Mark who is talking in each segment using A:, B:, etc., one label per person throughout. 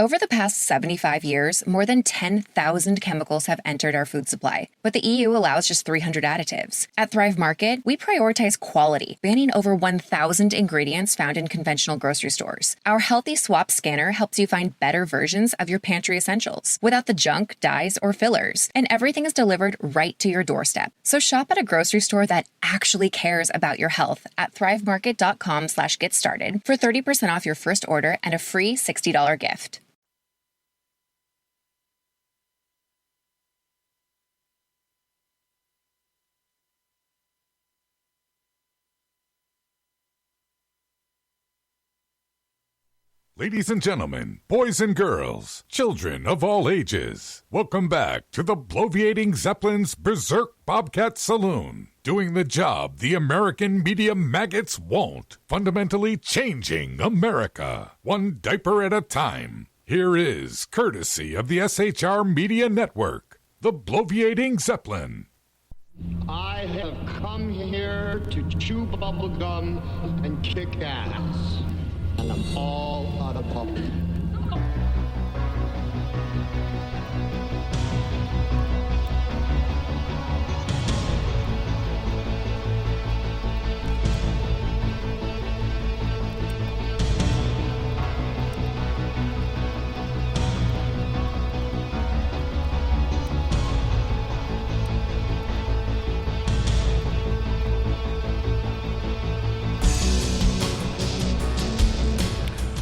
A: Over the past 75 years, more than 10,000 chemicals have entered our food supply, but the EU allows just 300 additives. At Thrive Market, we prioritize quality, banning over 1,000 ingredients found in conventional grocery stores. Our Healthy Swap scanner helps you find better versions of your pantry essentials without the junk, dyes, or fillers, and everything is delivered right to your doorstep. So shop at a grocery store that actually cares about your health at thrivemarket.com/getstarted for 30% off your first order and a free $60 gift.
B: Ladies and gentlemen, boys and girls, children of all ages, welcome back to the bloviating Zeppelin's Berserk Bobcat Saloon. Doing the job the American media maggots won't. Fundamentally changing America, one diaper at a time. Here is, courtesy of the SHR Media Network, the bloviating Zeppelin.
C: I have come here to chew bubble gum and kick ass. And I'm all out of bubble.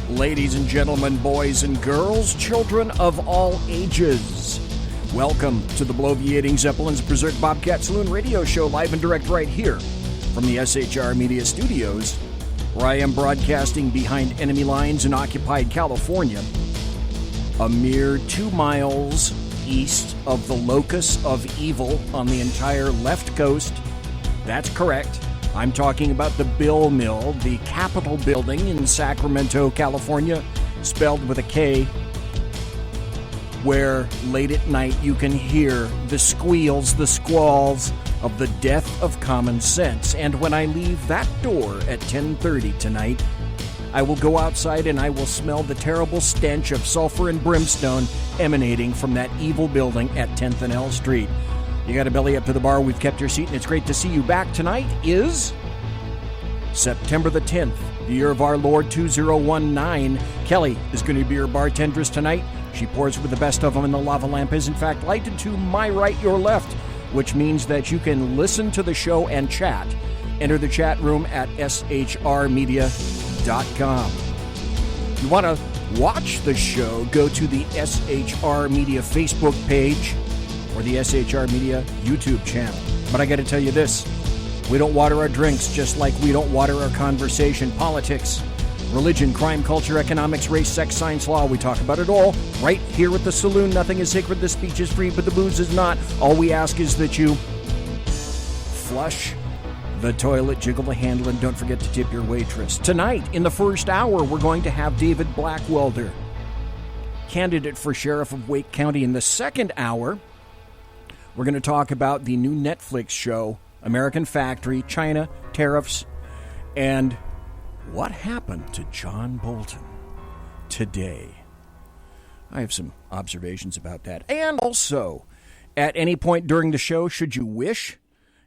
D: Ladies and gentlemen, boys and girls, children of all ages, welcome to the bloviating Zeppelin's Berserk Bobcat Saloon radio show, live and direct right here from the SHR Media Studios, where I am broadcasting behind enemy lines in occupied California, a mere 2 miles east of the locus of evil on the entire left coast. That's correct. I'm talking about the Bill Mill, the Capitol building in Sacramento, California, spelled with a K, where late at night you can hear the squeals, the squalls of the death of common sense. And when I leave that door at 10:30 tonight, I will go outside and I will smell the terrible stench of sulfur and brimstone emanating from that evil building at 10th and L Street. You got a belly up to the bar, we've kept your seat, and it's great to see you back. Tonight is September the 10th, the year of our Lord 2019. Kelly is going to be your bartendress tonight. She pours with the best of them, and the lava lamp is, in fact, lighted to my right, your left, which means that you can listen to the show and chat. Enter the chat room at shrmedia.com. You want to watch the show, go to the SHR Media Facebook page or the SHR Media YouTube channel. But I got to tell you this, we don't water our drinks just like we don't water our conversation. Politics, religion, crime, culture, economics, race, sex, science, law, we talk about it all right here at the saloon. Nothing is sacred, the speech is free, but the booze is not. All we ask is that you flush the toilet, jiggle the handle, and don't forget to tip your waitress. Tonight, in the first hour, we're going to have David BLACKWELDER, candidate for sheriff of Wake County. In the second hour, we're going to talk about the new Netflix show, American Factory, China, tariffs, and what happened to John Bolton today. I have some observations about that. And also, at any point during the show, should you wish,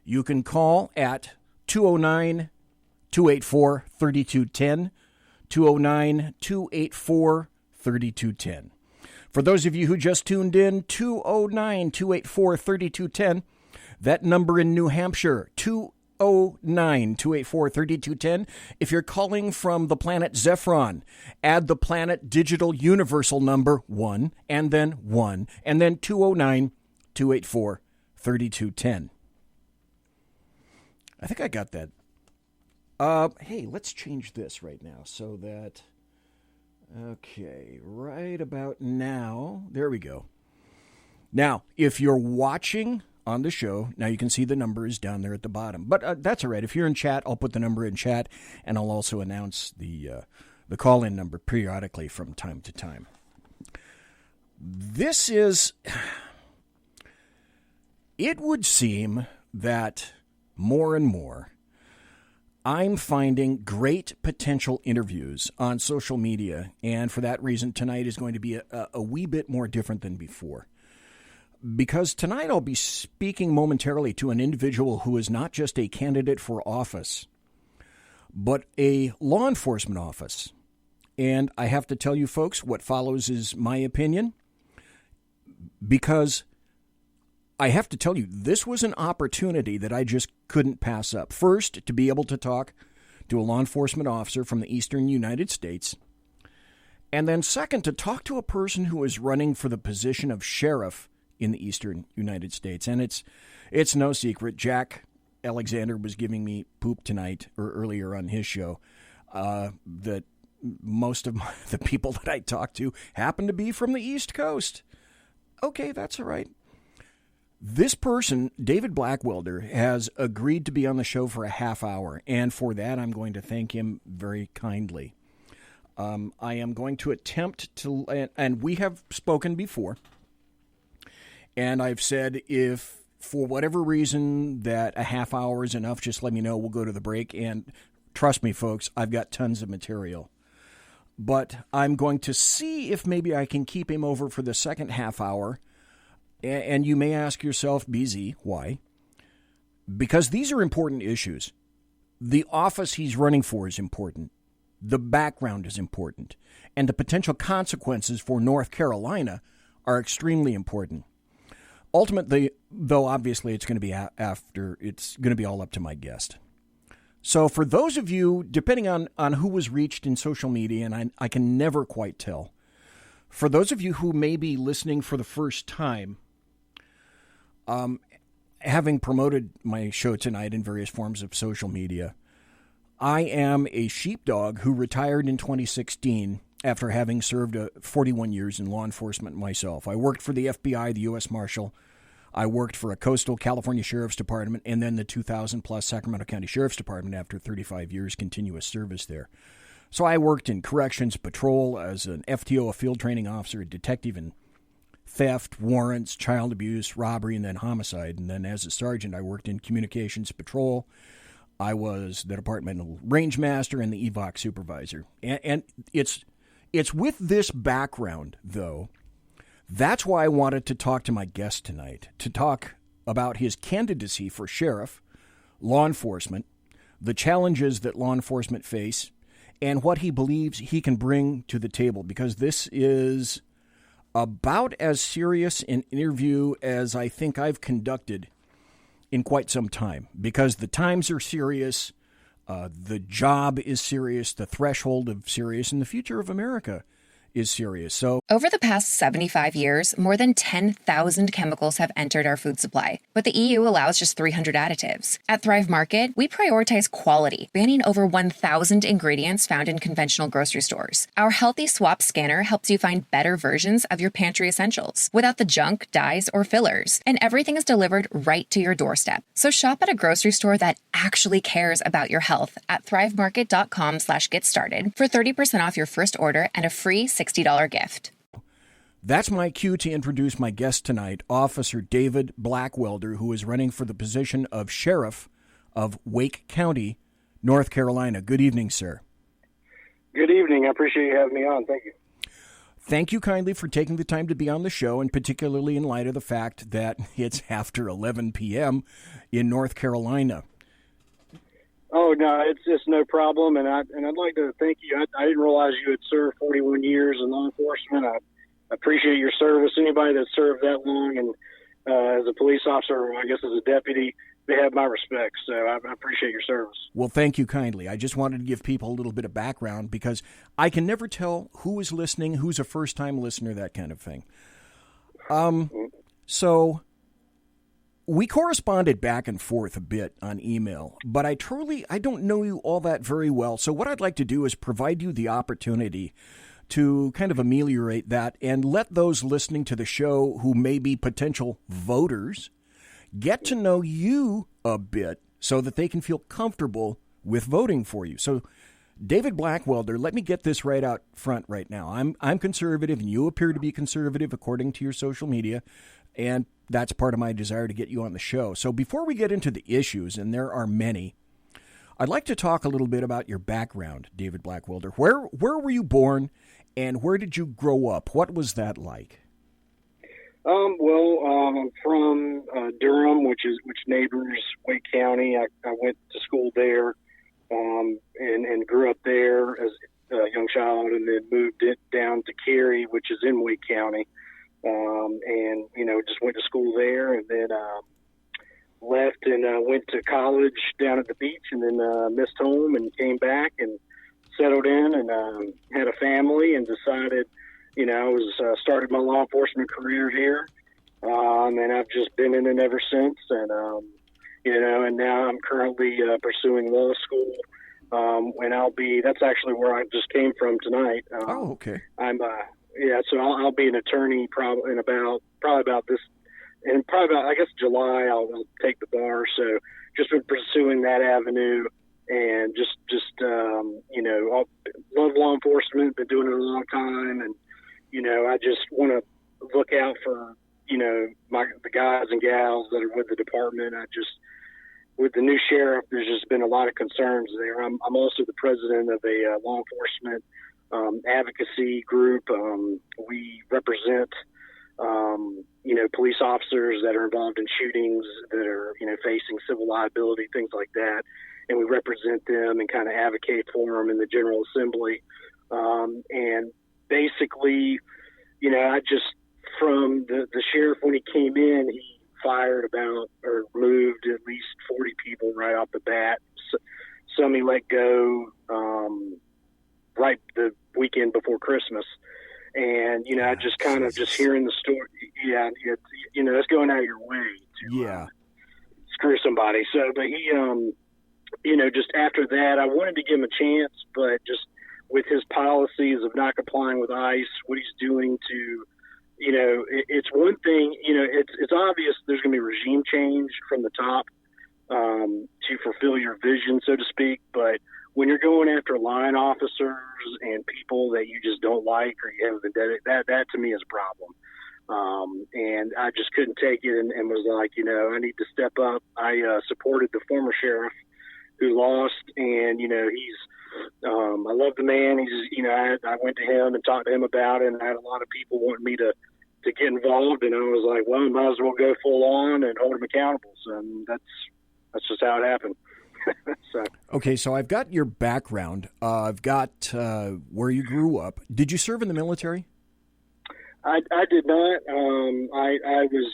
D: you can call at 209-284-3210, 209-284-3210. For those of you who just tuned in, 209-284-3210. That number in New Hampshire, 209-284-3210. If you're calling from the planet Zephron, add the planet digital universal number 1, and then 209-284-3210. I think I got that. Hey, let's change this right now so that... Okay, right about now. There we go. Now, if you're watching on the show, now you can see the number is down there at the bottom. But that's all right. If you're in chat, I'll put the number in chat, and I'll also announce the call-in number periodically from time to time. This is... It would seem that more and more I'm finding great potential interviews on social media, and for that reason, tonight is going to be a wee bit more different than before. Because tonight I'll be speaking momentarily to an individual who is not just a candidate for office, but a law enforcement office. And I have to tell you folks, what follows is my opinion, because I have to tell you, this was an opportunity that I just couldn't pass up. First, to be able to talk to a law enforcement officer from the eastern United States. And then second, to talk to a person who is running for the position of sheriff in the eastern United States. And it's no secret, Jack Alexander was giving me poop tonight, or earlier on his show, that most of the people that I talk to happen to be from the East Coast. Okay, that's all right. This person, David Blackwelder, has agreed to be on the show for a half hour, and for that I'm going to thank him very kindly. I am going to attempt to, and we have spoken before, and I've said if for whatever reason that a half hour is enough, just let me know. We'll go to the break, and trust me, folks, I've got tons of material. But I'm going to see if maybe I can keep him over for the second half hour. And you may ask yourself, BZ, why? Because these are important issues. The office he's running for is important. The background is important. And the potential consequences for North Carolina are extremely important. Ultimately, though, obviously, it's going to be it's going to be all up to my guest. So for those of you, depending on who was reached in social media, and I can never quite tell, for those of you who may be listening for the first time, having promoted my show tonight in various forms of social media, I am a sheepdog who retired in 2016 after having served 41 years in law enforcement myself. I worked for the FBI, the U.S. Marshal. I worked for a coastal California Sheriff's Department and then the 2000-plus Sacramento County Sheriff's Department after 35 years continuous service there. So I worked in corrections patrol as an FTO, a field training officer, a detective in theft, warrants, child abuse, robbery, and then homicide. And then as a sergeant, I worked in communications patrol. I was the departmental range master and the EVOC supervisor. And it's with this background, though, that's why I wanted to talk to my guest tonight, to talk about his candidacy for sheriff, law enforcement, the challenges that law enforcement face, and what he believes he can bring to the table, because this is about as serious an interview as I think I've conducted in quite some time, because the times are serious, the job is serious, the threshold of serious, and the future of America is serious. So
A: over the past 75 years, more than 10,000 chemicals have entered our food supply, but the EU allows just 300 additives. At Thrive Market, we prioritize quality, banning over 1,000 ingredients found in conventional grocery stores. Our Healthy Swap scanner helps you find better versions of your pantry essentials without the junk, dyes, or fillers, and everything is delivered right to your doorstep. So shop at a grocery store that actually cares about your health at thrivemarket.com/get started for 30% off your first order and a free $60 gift.
D: That's my cue to introduce my guest tonight, Officer David Blackwelder, who is running for the position of Sheriff of Wake County, North Carolina. Good evening, sir.
E: Good evening. I appreciate you having me on. Thank you.
D: Thank you kindly for taking the time to be on the show, and particularly in light of the fact that it's after 11 p.m. in North Carolina.
E: Oh, no, it's just no problem, and I'd like to thank you. I didn't realize you had served 41 years in law enforcement. I appreciate your service. Anybody that served that long and as a police officer, or I guess as a deputy, they have my respect, so I appreciate your service.
D: Well, thank you kindly. I just wanted to give people a little bit of background because I can never tell who is listening, who's a first-time listener, that kind of thing. So we corresponded back and forth a bit on email, but I don't know you all that very well. So what I'd like to do is provide you the opportunity to kind of ameliorate that and let those listening to the show who may be potential voters get to know you a bit so that they can feel comfortable with voting for you. So, David Blackwelder, let me get this right out front right now. I'm conservative, and you appear to be conservative according to your social media, and that's part of my desire to get you on the show. So before we get into the issues, and there are many, I'd like to talk a little bit about your background, David Blackwelder. Where were you born, and where did you grow up? What was that like?
E: I'm from Durham, which neighbors Wake County. I went to school there, and grew up there as a young child, and then moved it down to Cary, which is in Wake County, and just went to school there, and then left and went to college down at the beach, and then missed home and came back and settled in and had a family and decided. I was started my law enforcement career here, and I've just been in it ever since. And and now I'm currently pursuing law school, and that's actually where I just came from tonight.
D: Okay.
E: So I'll be an attorney probably about this, and probably about I guess July I'll take the bar. So just been pursuing that avenue. And just I love law enforcement, been doing it a long time, and I just want to look out for the guys and gals that are with the department. With the new sheriff, there's just been a lot of concerns there. I'm also the president of a law enforcement advocacy group. We represent police officers that are involved in shootings that are facing civil liability, things like that. And we represent them and kind of advocate for them in the General Assembly. And basically, from the sheriff, when he came in, he fired or moved at least 40 people right off the bat. Some he let go right the weekend before Christmas. And, I just kind of just hearing the story. Yeah, it's going out of your way to screw somebody. So, but he, just after that, I wanted to give him a chance, but just with his policies of not complying with ICE, what he's doing to, it's one thing, it's obvious there's going to be regime change from the top to fulfill your vision, so to speak. But when you're going after line officers and people that you just don't like or you have a vendetta, that to me is a problem. And I just couldn't take it and was like, I need to step up. I supported the former sheriff who lost, and he's I love the man. He's I went to him and talked to him about it, and I had a lot of people wanting me to get involved, and I was like, well, might as well go full on and hold him accountable. So that's just how it happened.
D: Okay, so I've got your background. I've got where you grew up. Did you serve in the military?
E: I did not. I was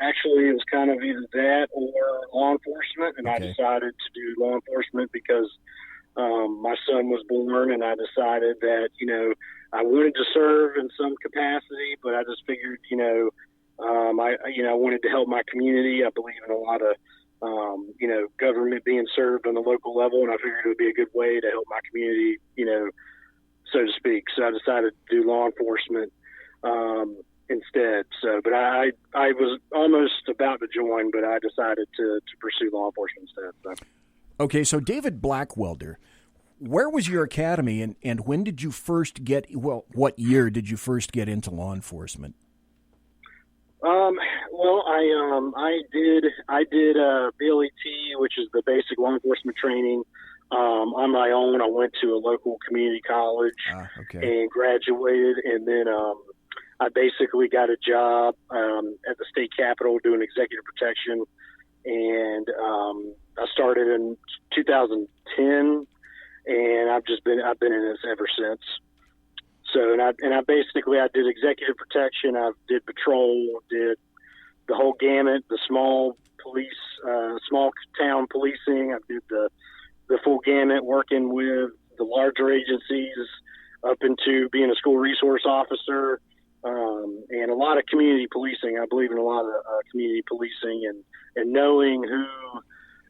E: actually, it was kind of either that or law enforcement, and
D: Okay.
E: I decided to do law enforcement because my son was born, and I decided that I wanted to serve in some capacity, but I just figured I wanted to help my community. I believe in a lot of government being served on the local level, and I figured it would be a good way to help my community, so to speak. So I decided to do law enforcement instead. So, but I was almost about to join, but I decided to pursue law enforcement instead. So.
D: Okay, so David Blackwelder, where was your academy, and when did you first what year did you first get into law enforcement? I did BLET, which is the basic law enforcement training, on my own. I went to a local community college and graduated, and then I basically got a job at the state capitol doing executive protection, and I started in 2010, and I've been in this ever since. So, and I did executive protection. I did patrol, did the whole gamut, the small town policing. I did the full gamut, working with the larger agencies up into being a school resource officer, and a lot of community policing. I believe in a lot of community policing and knowing who,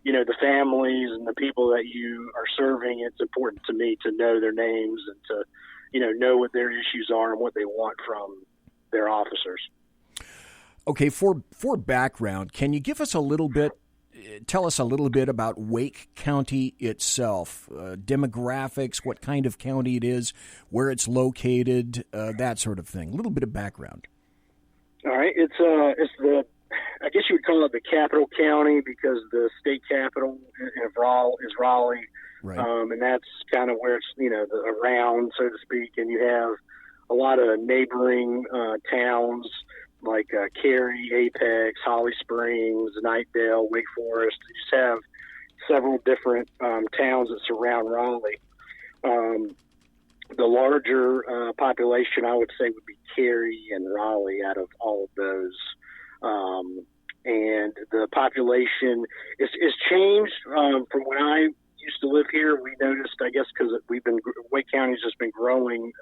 D: the families and the people that you are serving. It's important to me to know their names and to, know what their issues are and what they want from their officers. Okay, for background, can you give us tell us a little bit about Wake County itself, demographics, what kind of county it is, where it's located, that sort of thing. A little bit of background.
E: All right, it's the I guess you would call it the capital county because the state capital is Raleigh.
D: Right.
E: And that's kind of where it's, around, so to speak. And you have a lot of neighboring towns like Cary, Apex, Holly Springs, Knightdale, Wake Forest. You just have several different towns that surround Raleigh. The larger population, I would say, would be Cary and Raleigh out of all of those. And the population is changed from when I used to live here. We noticed, I guess, because Wake County's just been growing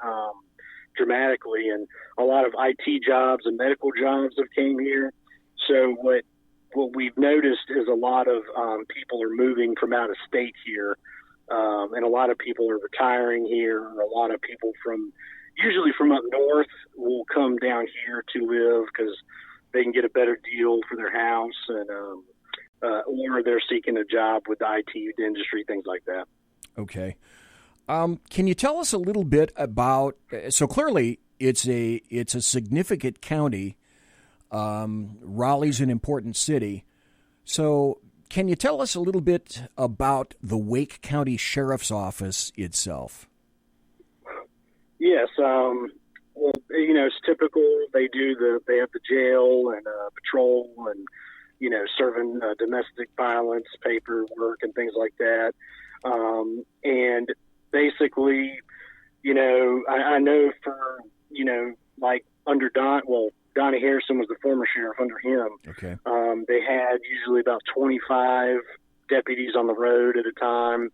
E: dramatically, and a lot of IT jobs and medical jobs have came here. So what we've noticed is a lot of people are moving from out of state here, and a lot of people are retiring here. A lot of people usually from up north will come down here to live because they can get a better deal for their house, and or they're seeking a job with the IT industry, things like that.
D: Okay. Can you tell us a little bit about? So clearly, it's a significant county. Raleigh's an important city. So, can you tell us a little bit about the Wake County Sheriff's Office itself?
E: Yes. Well, it's typical. They have the jail and patrol and serving domestic violence paperwork and things like that. And basically, I know for, like under Donnie Harrison was the former sheriff. Under him,
D: okay.
E: They had usually about 25 deputies on the road at a time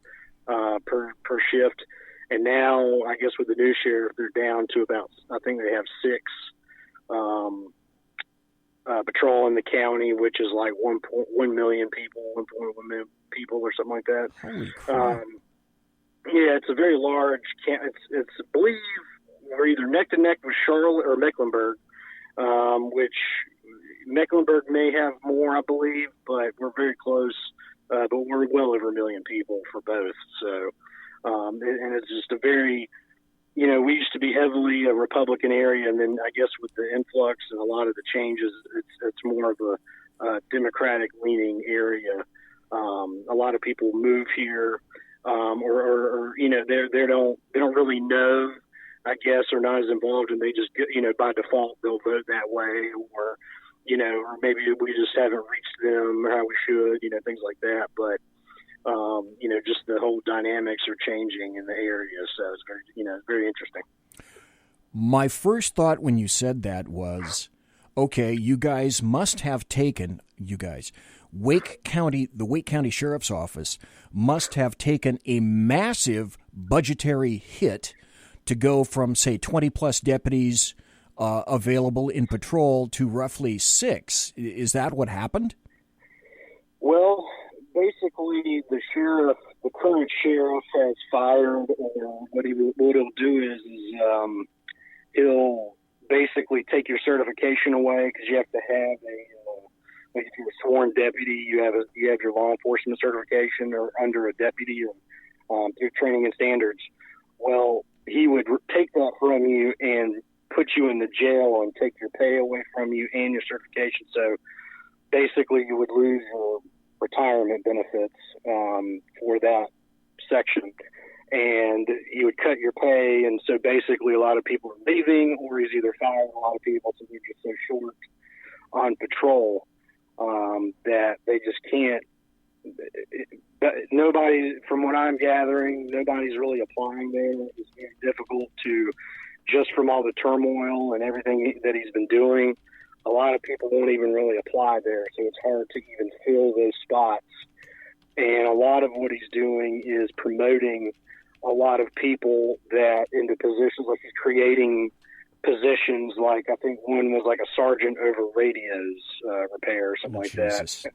E: per shift. And now, I guess with the new sheriff, they're down to about, I think they have 6 patrol in the county, which is like 1.1 million people, 1.1 million people or something like that.
D: Holy crap.
E: Yeah, it's a very large it's I believe we're either neck to neck with Charlotte or Mecklenburg, which Mecklenburg may have more, I believe, but we're very close. But we're well over 1 million people for both. So, and it's just a very, we used to be heavily a Republican area, and then I guess with the influx and a lot of the changes, it's more of a Democratic leaning area. A lot of people move here, or they don't really know, I guess, or not as involved, and they just by default they'll vote that way, or or maybe we just haven't reached them how we should, things like that. But just the whole dynamics are changing in the area, so it's very very interesting.
D: My first thought when you said that was, okay, you guys must have taken the Wake County Sheriff's Office must have taken a massive budgetary hit to go from, say, 20 plus deputies available in patrol to roughly 6. Is that what happened?
E: Well, basically, the current sheriff has fired, or what he'll do is he'll basically take your certification away, because you have to have if you're a sworn deputy, you have your law enforcement certification, or under a deputy, or through training and standards. Well, he would take that from you and put you in the jail and take your pay away from you and your certification. So basically, you would lose your retirement benefits for that section, and he would cut your pay. And so basically, a lot of people are leaving, or he's either firing a lot of people, so they're just so short on patrol that they just can't. Nobody, from what I'm gathering, nobody's really applying there. It's very difficult to, just from all the turmoil and everything that he's been doing, a lot of people won't even really apply there, so it's hard to even fill those spots. And a lot of what he's doing is promoting a lot of people that into positions, like he's creating positions, like I think one was like a sergeant over radios repair or something like
D: Jesus.
E: that.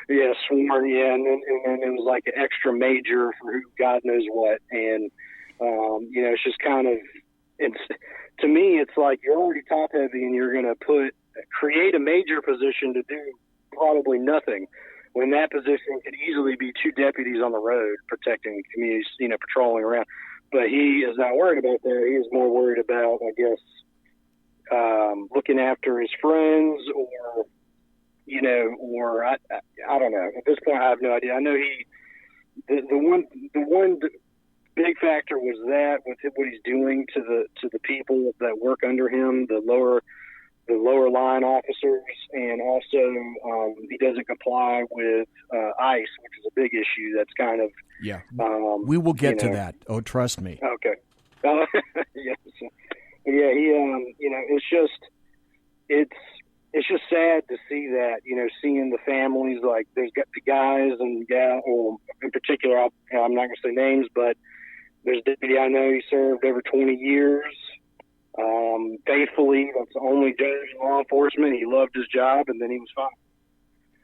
E: Yeah, sworn, yeah, and then it was like an extra major for who God knows what. And, it's just kind of, to me, it's like you're already top heavy and you're going to create a major position to do probably nothing, when that position could easily be 2 deputies on the road protecting communities, patrolling around. But he is not worried about that. He is more worried about, I guess, looking after his friends, or, or I don't know. At this point, I have no idea. I know the one big factor was that with what he's doing to the people that work under him, the lower line officers, and also he doesn't comply with ICE, which is a big issue. That's kind of
D: we will get to that. Oh, trust me.
E: Okay. Yes. Yeah. He it's just sad to see that, seeing the families, like there's got the guys and gals, or in particular, I'm not going to say names, but there's a deputy I know, he served over 20 years, faithfully. That's the only judge in law enforcement. He loved his job, and then he was fired.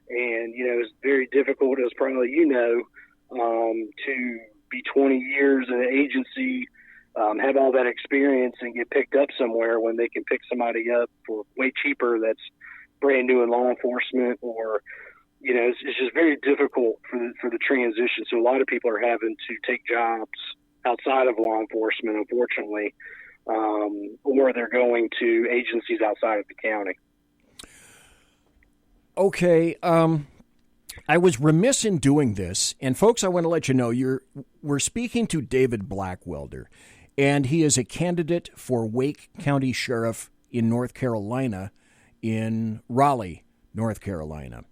E: And, it's very difficult, as probably to be 20 years in an agency, have all that experience and get picked up somewhere when they can pick somebody up for way cheaper that's brand new in law enforcement, or, it's just very difficult for the transition. So a lot of people are having to take jobs outside of law enforcement, unfortunately, or they're going to agencies outside of the county.
D: Okay. I was remiss in doing this, and folks, I want to let you know we're speaking to David Blackwelder, and he is a candidate for Wake County Sheriff in North Carolina, in Raleigh, North Carolina.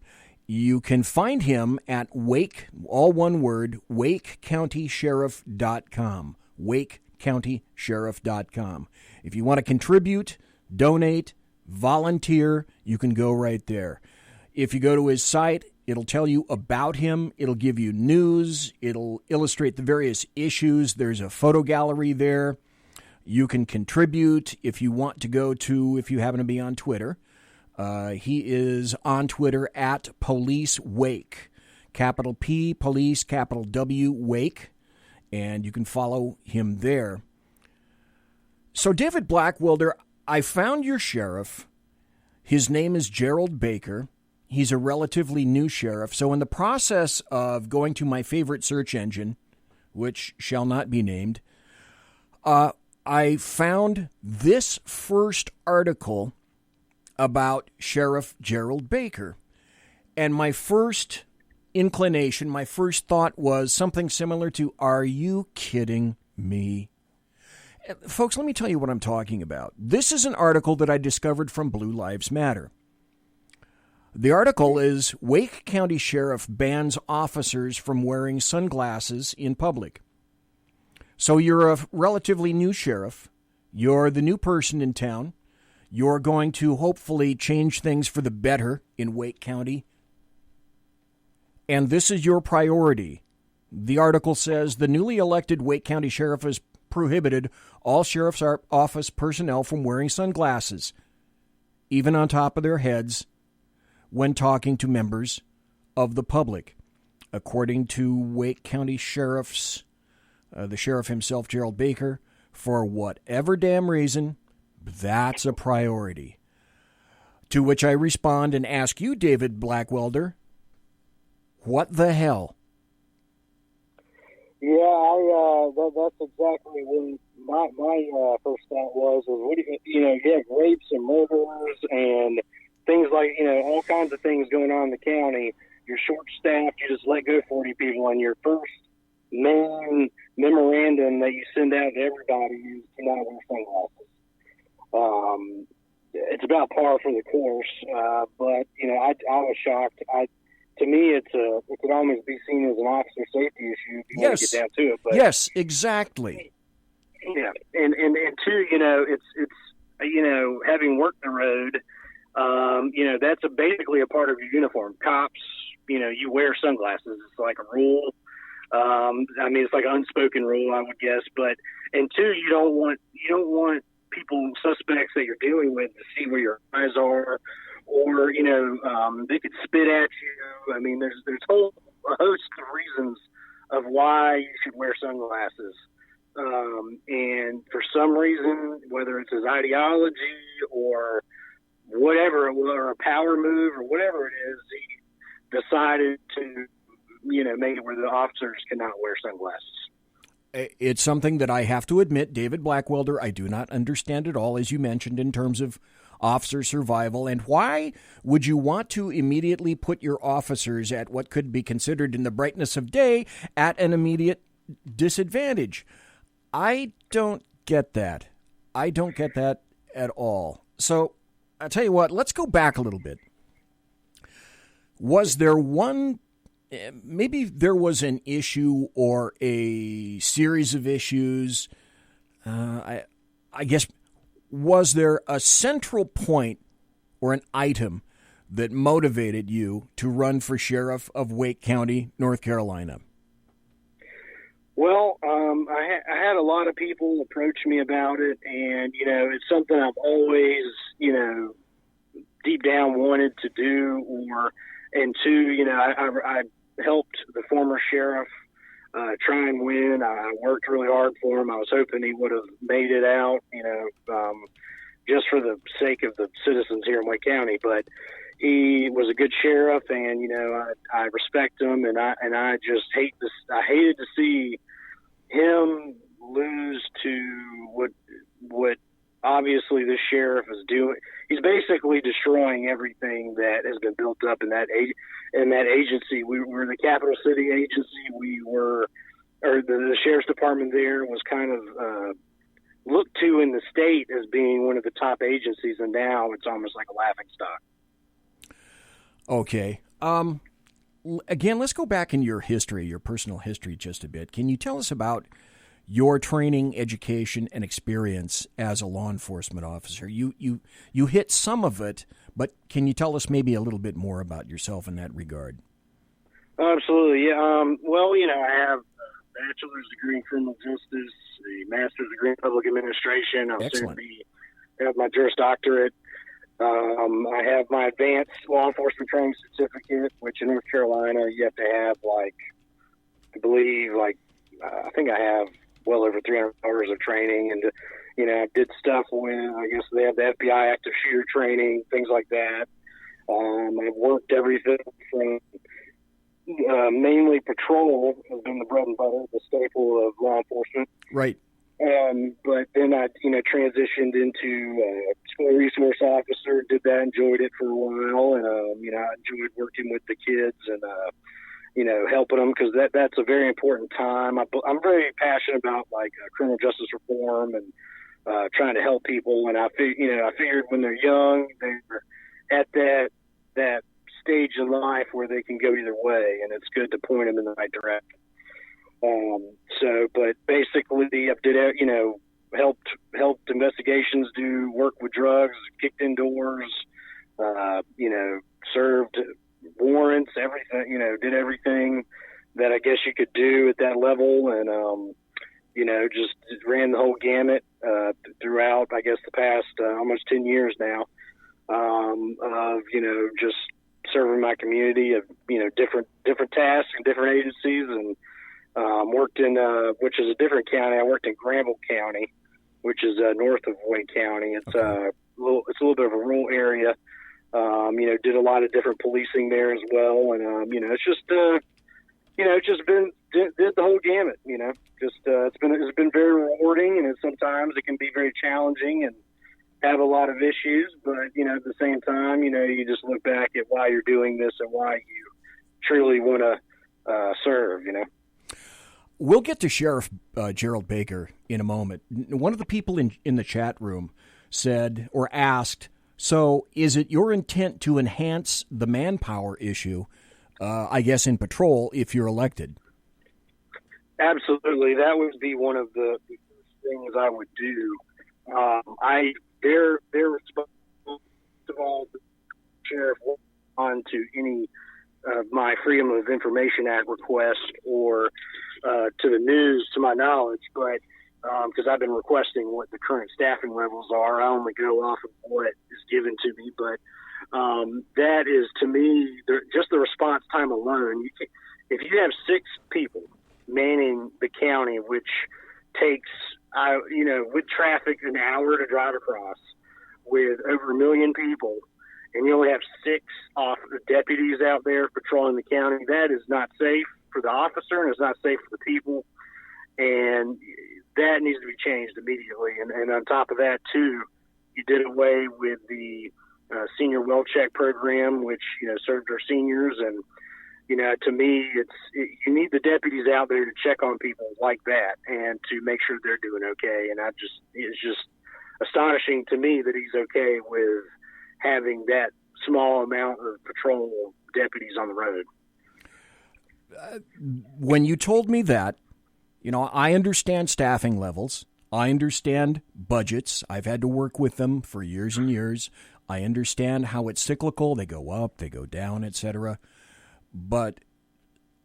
D: You can find him at Wake, all one word, wakecountysheriff.com, wakecountysheriff.com. If you want to contribute, donate, volunteer, you can go right there. If you go to his site, it'll tell you about him. It'll give you news. It'll illustrate the various issues. There's a photo gallery there. You can contribute if you want to go to, if you happen to be on Twitter. He is on Twitter at Police Wake, capital P, Police, capital W, Wake, and you can follow him there. So David Blackwelder, I found your sheriff. His name is Gerald Baker. He's a relatively new sheriff. So in the process of going to my favorite search engine, which shall not be named, I found this first article about Sheriff Gerald Baker. And my first inclination, my first thought was something similar to, are you kidding me? Folks, let me tell you what I'm talking about. This is an article that I discovered from Blue Lives Matter. The article is, Wake County Sheriff bans officers from wearing sunglasses in public. So you're a relatively new sheriff. You're the new person in town. You're going to hopefully change things for the better in Wake County. And this is your priority. The article says the newly elected Wake County Sheriff has prohibited all sheriff's office personnel from wearing sunglasses, even on top of their heads, when talking to members of the public. According to Wake County Sheriff's, the sheriff himself, Gerald Baker, for whatever damn reason, that's a priority. To which I respond and ask you, David Blackwelder, what the hell?
E: Yeah, that's exactly what my first thought was. You have rapes and murders and things like, all kinds of things going on in the county. You're short-staffed. You just let go 40 people, and your first main memorandum that you send out to everybody is to not wear sunglasses. It's about par for the course, but I was shocked. To me, it could almost be seen as an officer safety issue if you want to get down to it. But,
D: yes, exactly.
E: Yeah, and two, it's having worked the road, that's basically a part of your uniform. Cops, you wear sunglasses. It's like a rule. It's like an unspoken rule, I would guess. But and two, you don't want suspects that you're dealing with to see where your eyes are, or they could spit at you. There's a host of reasons of why you should wear sunglasses. And for some reason, whether it's his ideology or whatever, or a power move or whatever it is, he decided to, make it where the officers cannot wear sunglasses.
D: It's something that I have to admit, David Blackwelder, I do not understand at all, as you mentioned, in terms of officer survival, and why would you want to immediately put your officers at what could be considered in the brightness of day at an immediate disadvantage? I don't get that. I don't get that at all. So I'll tell you what, let's go back a little bit. Was there maybe there was an issue or a series of issues, I guess, was there a central point or an item that motivated you to run for sheriff of Wake County, North Carolina?
E: Well, I had a lot of people approach me about it, and, it's something I've always, deep down wanted to do, and two, I helped the former sheriff try and win. I worked really hard for him. I was hoping he would have made it out, just for the sake of the citizens here in Wake County. But he was a good sheriff, and I respect him, and I just hate this. I hated to see him lose to what obviously this sheriff is doing. He's basically destroying everything that has been built up in that agency. We were the capital city agency. The sheriff's department there was kind of looked to in the state as being one of the top agencies, and now it's almost like a laughingstock.
D: Okay. Again, let's go back in your history, your personal history, just a bit. Can you tell us about your training, education, and experience as a law enforcement officer? You hit some of it, but can you tell us maybe a little bit more about yourself in that regard?
E: Absolutely. Yeah. Well, I have a bachelor's degree in criminal justice, a master's degree in public administration. I'll soon have my Juris Doctorate. I have my advanced law enforcement training certificate, which in North Carolina you have to have I think I have well over 300 hours of training, and I did stuff when I guess they have the FBI active shooter training, things like that. I've worked everything from mainly patrol has been the bread and butter, the staple of law enforcement.
D: Right.
E: But then I, transitioned into school resource officer, did that, enjoyed it for a while. And, I enjoyed working with the kids and, helping them, because that's a very important time. I'm very passionate about criminal justice reform and trying to help people. And I figured when they're young, they're at that stage in life where they can go either way, and it's good to point them in the right direction. But basically, I did, helped investigations, do work with drugs, kicked in doors, served warrants, everything, did everything that I guess you could do at that level. And, just ran the whole gamut, throughout, I guess, the past, almost 10 years now, of, just serving my community of, different tasks and different agencies, and, worked in, which is a different county. I worked in Granville County, which is north of Wake County. It's a little bit of a rural area. Did a lot of different policing there as well, and it's just did the whole gamut. It's been very rewarding, and sometimes it can be very challenging and have a lot of issues. But at the same time, you just look back at why you're doing this and why you truly want to serve.
D: We'll get to Sheriff Gerald Baker in a moment. One of the people in the chat room said or asked, so is it your intent to enhance the manpower issue, I guess, in patrol if you're elected?
E: Absolutely. That would be one of the things I would do. They're responsible to all the sheriff on to any my Freedom of Information Act request or to the news, to my knowledge, but because I've been requesting what the current staffing levels are. I only go off of what is given to me, but that is, to me, just the response time alone. If you have 6 people manning the county, which takes, with traffic, an hour to drive across, with over 1 million people, and you only have 6 deputies out there patrolling the county, that is not safe for the officer, and it's not safe for the people. And that needs to be changed immediately. And on top of that, too, you did away with the senior well check program, which served our seniors. And to me, you need the deputies out there to check on people like that and to make sure they're doing okay. And it's just astonishing to me that he's okay with having that small amount of patrol deputies on the road.
D: When you told me that, I understand staffing levels. I understand budgets. I've had to work with them for years and years. I understand how it's cyclical. They go up, they go down, etc. But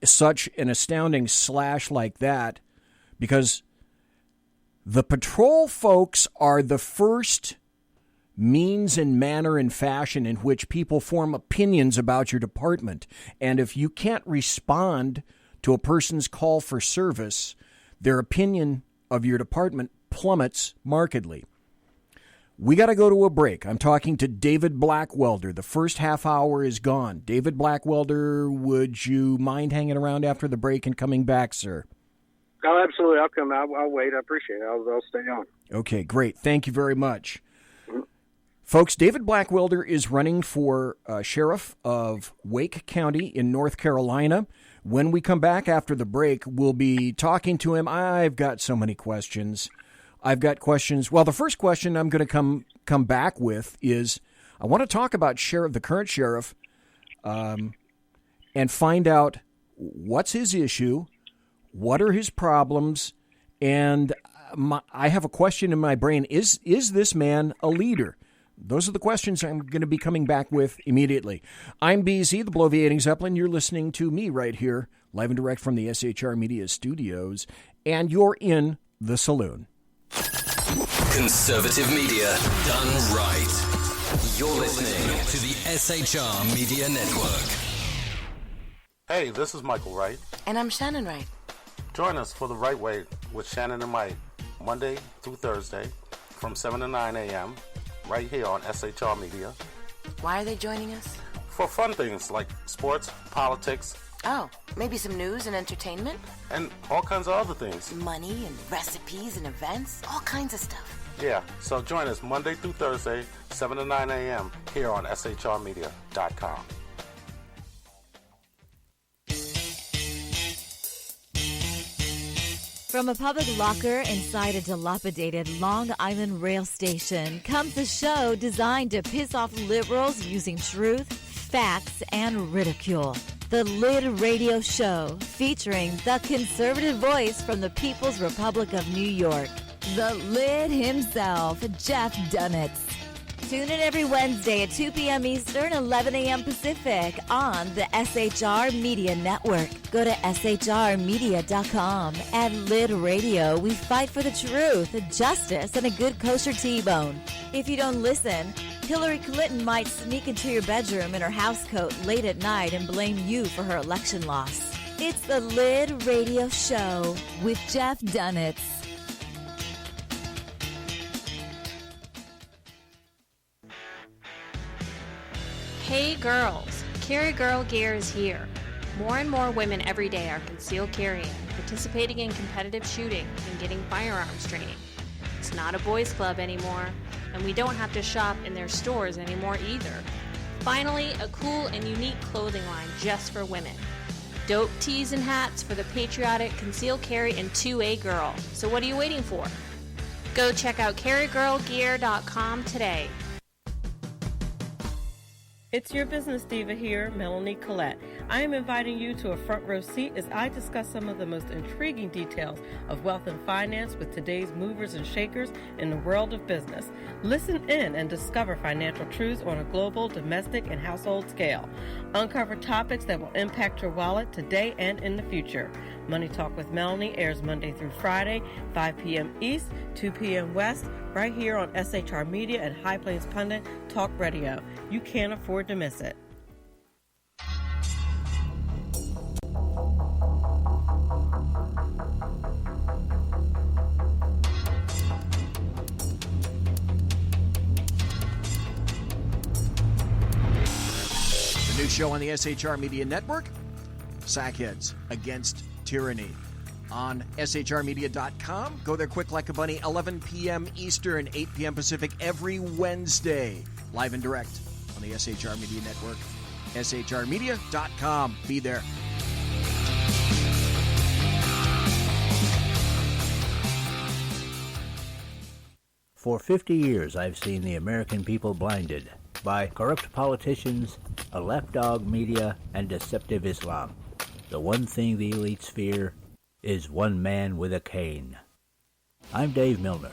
D: such an astounding slash like that, because the patrol folks are the first means and manner and fashion in which people form opinions about your department. And if you can't respond to a person's call for service, their opinion of your department plummets markedly. We got to go to a break. I'm talking to David Blackwelder. The first half hour is gone. David Blackwelder, would you mind hanging around after the break and coming back, sir?
E: Oh, absolutely. I'll come. I'll wait. I appreciate it. I'll stay on.
D: Okay, great. Thank you very much. Folks, David Blackwelder is running for sheriff of Wake County in North Carolina. When we come back after the break, we'll be talking to him. I've got so many questions. Well, the first question I'm going to come back with is I want to talk about the current sheriff and find out what's his issue, what are his problems, and I have a question in my brain. Is this man a leader? Those are the questions I'm going to be coming back with immediately. I'm BZ, the Bloviating Zeppelin. You're listening to me right here, live and direct from the SHR Media studios, and you're in the saloon.
F: Conservative media done right. You're listening to the SHR Media Network.
G: Hey, this is Michael Wright.
H: And I'm Shannon Wright.
G: Join us for The Right Way with Shannon and Mike, Monday through Thursday from 7 to 9 a.m. right here on SHR Media.
H: Why are they joining us?
G: For fun things like sports, politics.
H: Oh, maybe some news and entertainment?
G: And all kinds of other things.
H: Money and recipes and events, all kinds of stuff.
G: Yeah, so join us Monday through Thursday, 7 to 9 a.m. here on shrmedia.com.
I: From a public locker inside a dilapidated Long Island rail station comes a show designed to piss off liberals using truth, facts, and ridicule. The Lid Radio Show, featuring the conservative voice from the People's Republic of New York, the Lid himself, Jeff Dunitz. Tune in every Wednesday at 2 p.m. Eastern, 11 a.m. Pacific on the SHR Media Network. Go to shrmedia.com. At Lid Radio, we fight for the truth, justice, and a good kosher T-bone. If you don't listen, Hillary Clinton might sneak into your bedroom in her housecoat late at night and blame you for her election loss. It's the Lid Radio Show with Jeff Dunitz.
J: Hey girls, Carry Girl Gear is here. More and more women every day are concealed carrying, participating in competitive shooting, and getting firearms training. It's not a boys' club anymore, and we don't have to shop in their stores anymore either. Finally, a cool and unique clothing line just for women. Dope tees and hats for the patriotic concealed carry and 2A girl. So what are you waiting for? Go check out carrygirlgear.com today.
K: It's your business diva here, Melanie Collette. I am inviting you to a front row seat as I discuss some of the most intriguing details of wealth and finance with today's movers and shakers in the world of business. Listen in and discover financial truths on a global, domestic, and household scale. Uncover topics that will impact your wallet today and in the future. Money Talk with Melanie airs Monday through Friday, 5 p.m. East, 2 p.m. West, right here on SHR Media and High Plains Pundit Talk Radio. You can't afford to miss it.
D: The new show on the SHR Media Network, Sackheads Against Tyranny. on shrmedia.com. Go there quick like a bunny, 11 p.m. Eastern, 8 p.m. Pacific, every Wednesday, live and direct on the SHR Media Network. shrmedia.com. Be there.
L: For 50 years, I've seen the American people blinded by corrupt politicians, a lapdog media, and deceptive Islam. The one thing the elites fear is one man with a cane. I'm Dave Milner.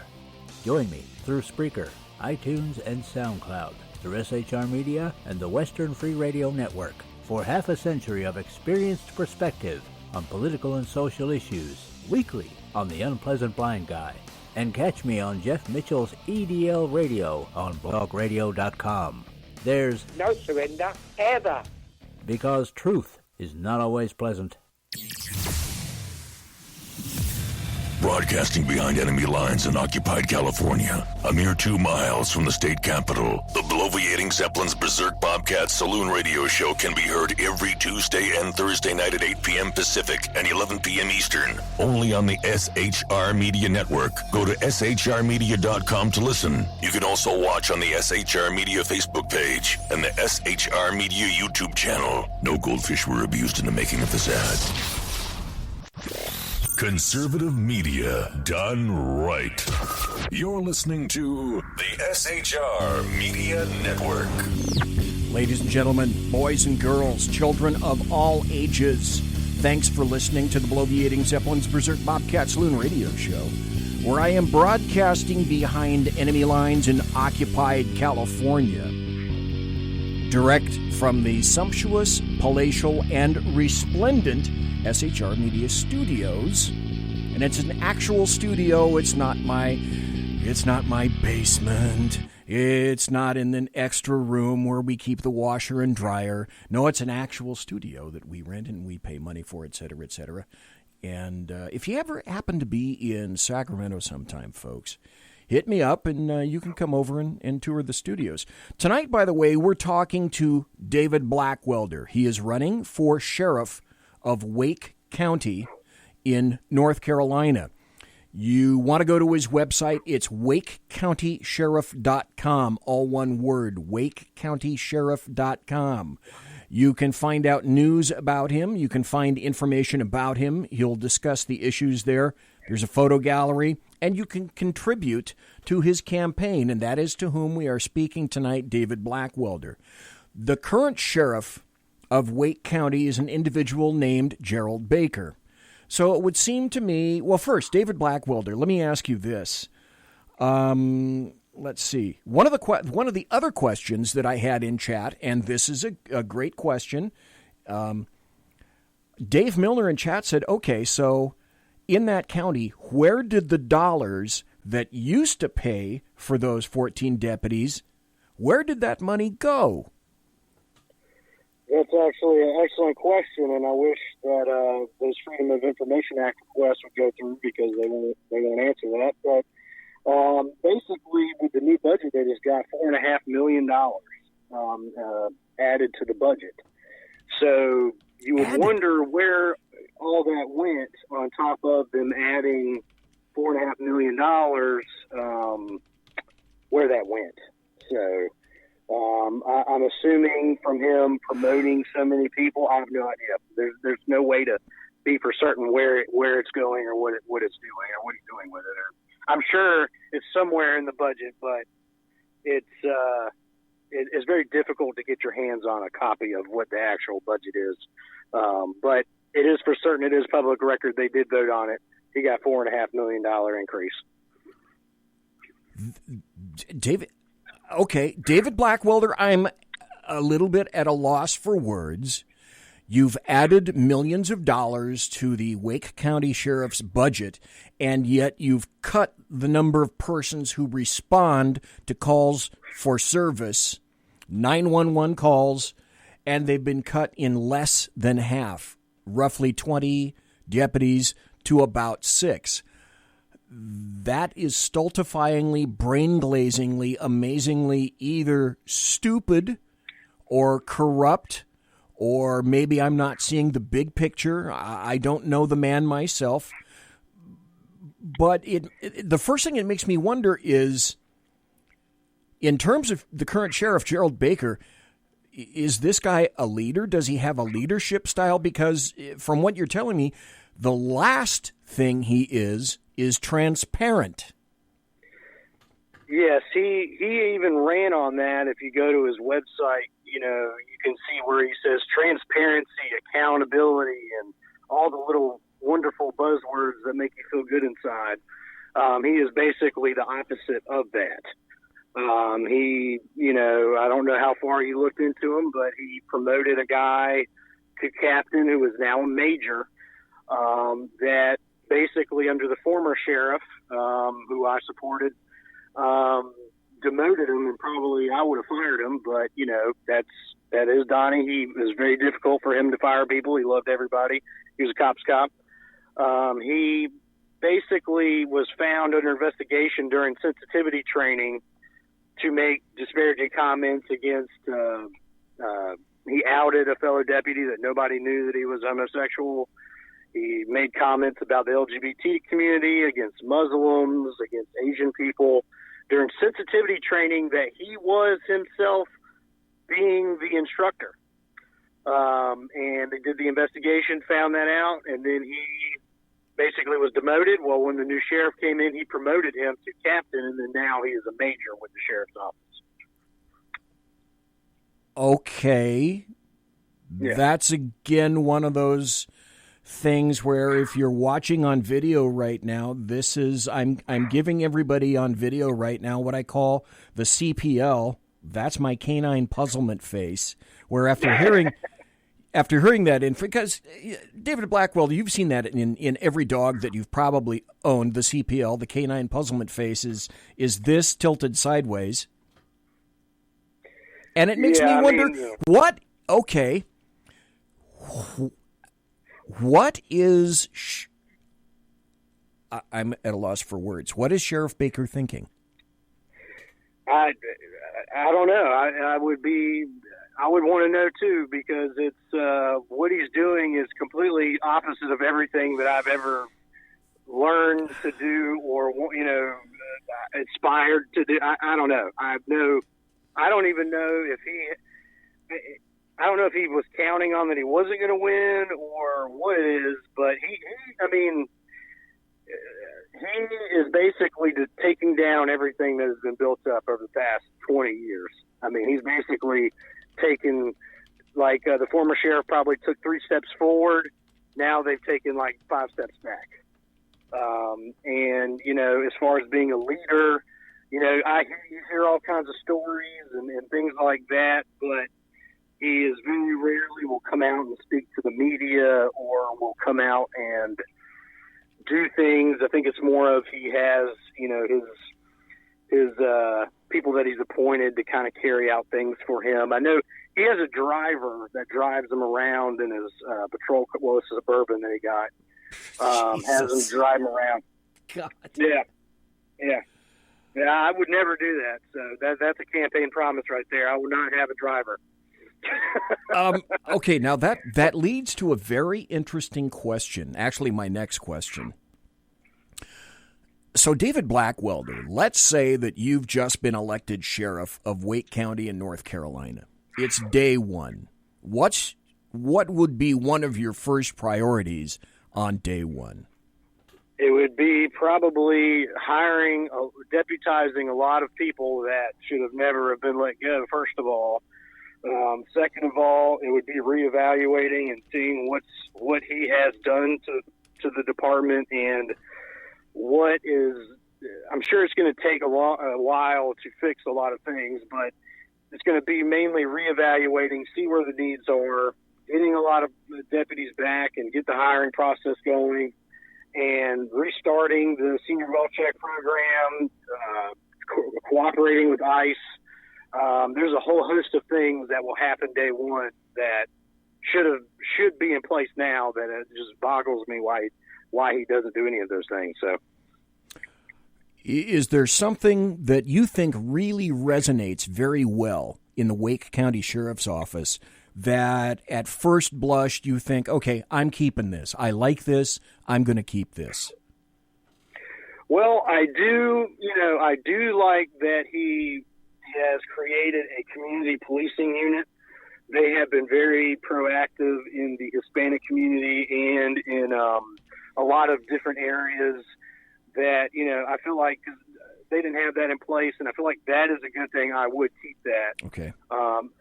L: Join me through Spreaker, iTunes, and SoundCloud, through SHR Media and the Western Free Radio Network, for half a century of experienced perspective on political and social issues, weekly on The Unpleasant Blind Guy. And catch me on Jeff Mitchell's EDL Radio on blogtalkradio.com. There's
M: no surrender, ever.
L: Because truth is not always pleasant.
N: Broadcasting behind enemy lines in occupied California, a mere 2 miles from the state capital, the bloviating Zeppelin's Berserk Bobcat Saloon radio show can be heard every Tuesday and Thursday night at 8 p.m. Pacific and 11 p.m. Eastern, only on the SHR Media Network. Go to shrmedia.com to listen. You can also watch on the SHR Media Facebook page and the SHR Media YouTube channel. No goldfish were abused in the making of this ad. Conservative media done right. You're listening to the SHR Media Network.
D: Ladies and gentlemen, boys and girls, children of all ages, thanks for listening to the bloviating Zeppelin's Berserk Bobcat Saloon radio show, where I am broadcasting behind enemy lines in occupied California, direct from the sumptuous, palatial, and resplendent SHR Media Studios, and it's an actual studio. It's not my basement. It's not in an extra room where we keep the washer and dryer. No, it's an actual studio that we rent and we pay money for, etc., etc. And if you ever happen to be in Sacramento sometime, folks, hit me up and you can come over and tour the studios. Tonight, by the way, we're talking to David Blackwelder. He is running for sheriff of Wake County in North Carolina. You want to go to his website. It's wakecountysheriff.com, all one word, wakecountysheriff.com. You can find out news about him. You can find information about him. He'll discuss the issues there. There's a photo gallery, and you can contribute to his campaign, and that is to whom we are speaking tonight, David Blackwelder. The current sheriff of Wake County is an individual named Gerald Baker. So it would seem to me, well, first, David Blackwelder, let me ask you this. Let's see. One of the other questions that I had in chat, and this is a great question. Dave Milner in chat said, okay, so in that county, where did the dollars that used to pay for those 14 deputies, where did that money go?
E: That's actually an excellent question, and I wish that those Freedom of Information Act requests would go through because they won't answer that. But basically, with the new budget, they just got $4.5 million added to the budget. So you would wonder where all that went on top of them adding $4.5 million, where that went. So I'm assuming from him promoting so many people, I have no idea. There's no way to be for certain where it's going or what it's doing or what he's doing with it. I'm sure it's somewhere in the budget, but it's very difficult to get your hands on a copy of what the actual budget is. But it is for certain. It is public record. They did vote on it. He got $4.5 million increase.
D: David. Okay, David Blackwelder, I'm a little bit at a loss for words. You've added millions of dollars to the Wake County Sheriff's budget, and yet you've cut the number of persons who respond to calls for service, 911 calls, and they've been cut in less than half, roughly 20 deputies to about 6. That is stultifyingly, brain-glazingly, amazingly either stupid or corrupt, or maybe I'm not seeing the big picture. I don't know the man myself, But the first thing it makes me wonder is, in terms of the current sheriff, Gerald Baker, is this guy a leader? Does he have a leadership style? Because from what you're telling me, the last thing he is transparent.
E: Yes, he even ran on that. If you go to his website, you can see where he says transparency, accountability, and all the little wonderful buzzwords that make you feel good inside. He is basically the opposite of that. I don't know how far you looked into him, but he promoted a guy to captain who is now a major, that basically under the former sheriff, who I supported, demoted him, and probably I would have fired him, but that is Donnie. He was very difficult for him to fire people. He loved everybody. He was a cop's cop. He basically was found under investigation during sensitivity training to make disparaging comments against, he outed a fellow deputy that nobody knew that he was homosexual. He made comments about the LGBT community, against Muslims, against Asian people during sensitivity training that he was himself being the instructor. And they did the investigation, found that out, and then he basically was demoted. Well, when the new sheriff came in, he promoted him to captain, and then now he is a major with the sheriff's office.
D: Okay. Yeah. That's, again, one of those things where if you're watching on video right now, this is, I'm giving everybody on video right now what I call the CPL. That's my canine puzzlement face, where after hearing that, and because David Blackwelder, you've seen that in every dog that you've probably owned, the CPL, the canine puzzlement face is this tilted sideways. And it makes me wonder, what is, I'm at a loss for words. What is Sheriff Baker thinking?
E: I don't know. I would want to know too, because it's what he's doing is completely opposite of everything that I've ever learned to do or inspired to do. I don't know. I don't even know if I don't know if he was counting on that he wasn't going to win or what it is, but he is basically just taking down everything that has been built up over the past 20 years. I mean, he's basically taken, like the former sheriff probably took 3 steps forward. Now they've taken like 5 steps back. And, as far as being a leader, you hear all kinds of stories and things like that, but he is very rarely will come out and speak to the media or will come out and do things. I think it's more of he has, his people that he's appointed to kind of carry out things for him. I know he has a driver that drives him around in his patrol, it's a Suburban that he got. Has him drive him around.
D: God.
E: Yeah, I would never do that. So that's a campaign promise right there. I would not have a driver.
D: Okay, now that leads to a very interesting question. Actually, my next question. So, David Blackwelder, let's say that you've just been elected sheriff of Wake County in North Carolina. It's day one. What would be one of your first priorities on day one?
E: It would be probably deputizing a lot of people that should have never have been let go, first of all. Second of all, it would be reevaluating and seeing what he has done to the department and what is. I'm sure it's going to take a while to fix a lot of things, but it's going to be mainly reevaluating, see where the needs are, getting a lot of deputies back and get the hiring process going, and restarting the senior well check program, cooperating with ICE. There's a whole host of things that will happen day one that should be in place now that it just boggles me why he doesn't do any of those things. So,
D: is there something that you think really resonates very well in the Wake County Sheriff's Office that at first blush you think, okay, I'm keeping this. I like this. I'm going to keep this?
E: Well, I do like that he has created a community policing unit. They have been very proactive in the Hispanic community and in a lot of different areas that, I feel like they didn't have that in place, and I feel like that is a good thing. I would keep that,
D: okay,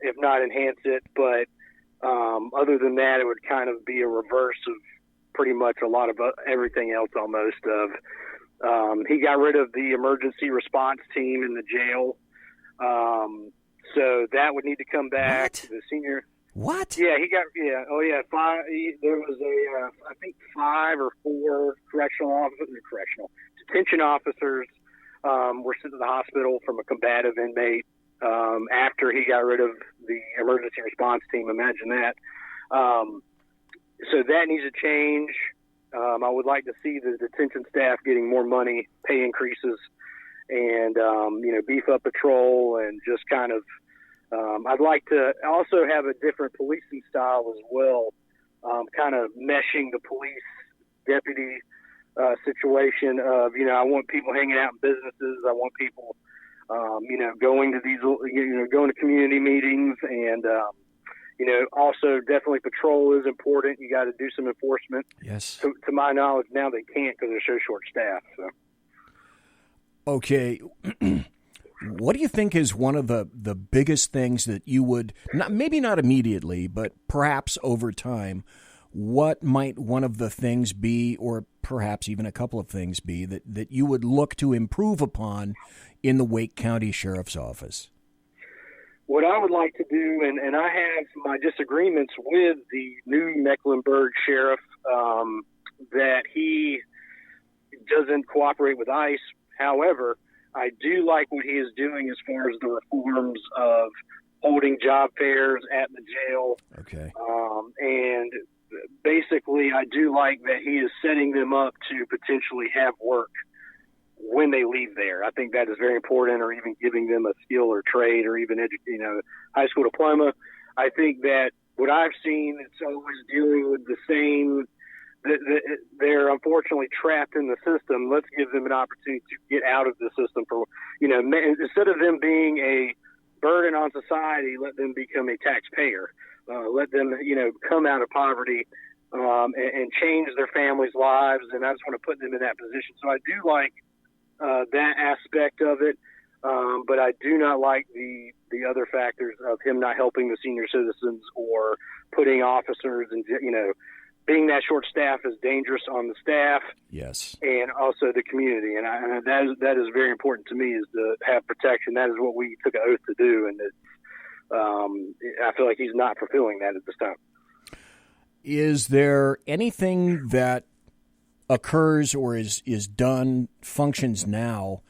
E: if not enhance it. But other than that, it would kind of be a reverse of pretty much a lot of everything else almost. He got rid of the emergency response team in the jail. So that would need to come back.
D: What?
E: The senior.
D: What?
E: Yeah, there was I think 5 or 4 detention officers were sent to the hospital from a combative inmate after he got rid of the emergency response team. Imagine that. So that needs to change. I would like to see the detention staff getting more money, pay increases, and beef up patrol, and just kind of. I'd like to also have a different policing style as well, kind of meshing the police deputy situation of, I want people hanging out in businesses. I want people, going to these, going to community meetings, and, also definitely patrol is important. You got to do some enforcement.
D: Yes.
E: To my knowledge, now they can't because they're so short-staffed. So.
D: Okay. What do you think is one of the biggest things that you would, maybe not immediately, but perhaps over time, what might one of the things be, or perhaps even a couple of things be, that you would look to improve upon in the Wake County Sheriff's Office?
E: What I would like to do, and I have my disagreements with the new Mecklenburg sheriff, that he doesn't cooperate with ICE. However, I do like what he is doing as far as the reforms of holding job fairs at the jail.
D: Okay.
E: And basically, I do like that he is setting them up to potentially have work when they leave there. I think that is very important, or even giving them a skill or trade, or even high school diploma. I think that what I've seen, it's always dealing with the same. They're unfortunately trapped in the system. Let's give them an opportunity to get out of the system. For instead of them being a burden on society, let them become a taxpayer. Let them come out of poverty and change their families' lives. And I just want to put them in that position. So I do like that aspect of it, but I do not like the other factors of him not helping the senior citizens, or putting officers and being that short staff is dangerous on the staff.
D: Yes. And
E: also the community. And that is very important to me, is to have protection. That is what we took an oath to do. And I feel like he's not fulfilling that at this time.
D: Is there anything that occurs or is done, functions now,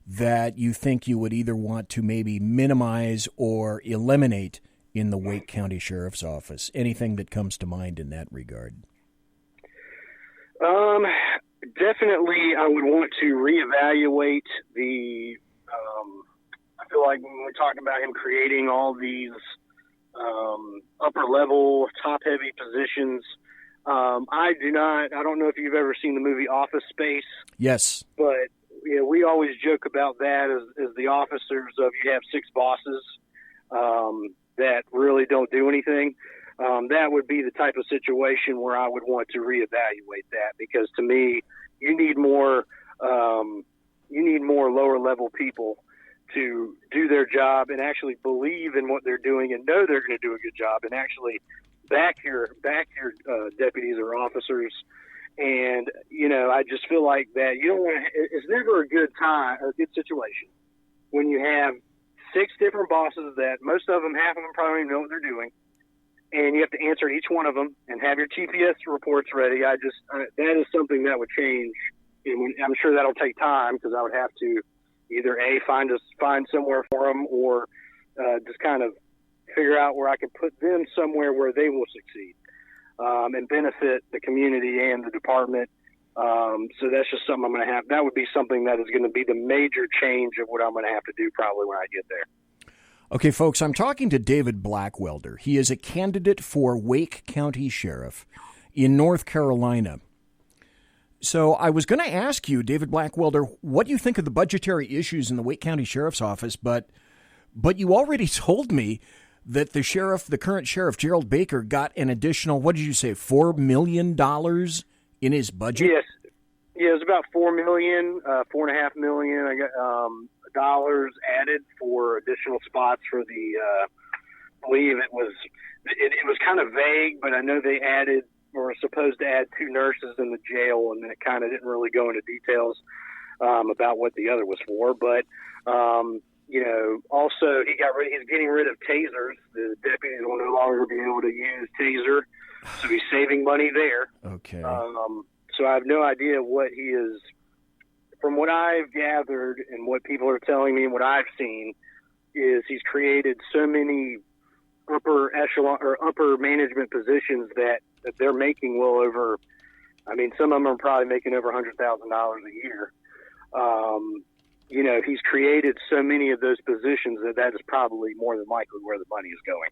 D: that you think you would either want to maybe minimize or eliminate in the Wake County Sheriff's Office? Anything that comes to mind in that regard?
E: Definitely, I would want to reevaluate the. I feel like when we're talking about him creating all these upper level, top heavy positions, I don't know if you've ever seen the movie Office Space.
D: Yes.
E: But we always joke about that as the officers of, you have 6 bosses that really don't do anything. That would be the type of situation where I would want to reevaluate that, because to me, you need more lower level people to do their job and actually believe in what they're doing and know they're going to do a good job, and actually back your deputies or officers. And I just feel like that you don't want to. It's never a good situation when you have 6 different bosses that most of them, half of them probably don't even know what they're doing, and you have to answer to each one of them and have your TPS reports ready. That is something that would change. And I'm sure that'll take time, because I would have to either find somewhere for them, or just kind of figure out where I can put them somewhere where they will succeed and benefit the community and the department. So that's just something I'm going to have. That would be something that is going to be the major change of what I'm going to have to do probably when I get there.
D: Okay, folks, I'm talking to David Blackwelder. He is a candidate for Wake County Sheriff in North Carolina. So I was going to ask you, David Blackwelder, what you think of the budgetary issues in the Wake County Sheriff's Office, but you already told me that the current sheriff, Gerald Baker, got an additional, what did you say, $4 million in his budget?
E: Yes. Yeah, it was about $4 million, $4.5 million. I got dollars added for additional spots for the. I believe it was kind of vague, but I know they added or were supposed to add 2 nurses in the jail, and then it kind of didn't really go into details about what the other was for. But also he's getting rid of tasers. The deputies will no longer be able to use taser, so he's saving money there.
D: Okay.
E: So I have no idea what he is. From what I've gathered and what people are telling me and what I've seen, is he's created so many upper echelon or upper management positions that they're making well over. I mean, some of them are probably making over $100,000 a year. He's created so many of those positions that is probably more than likely where the money is going.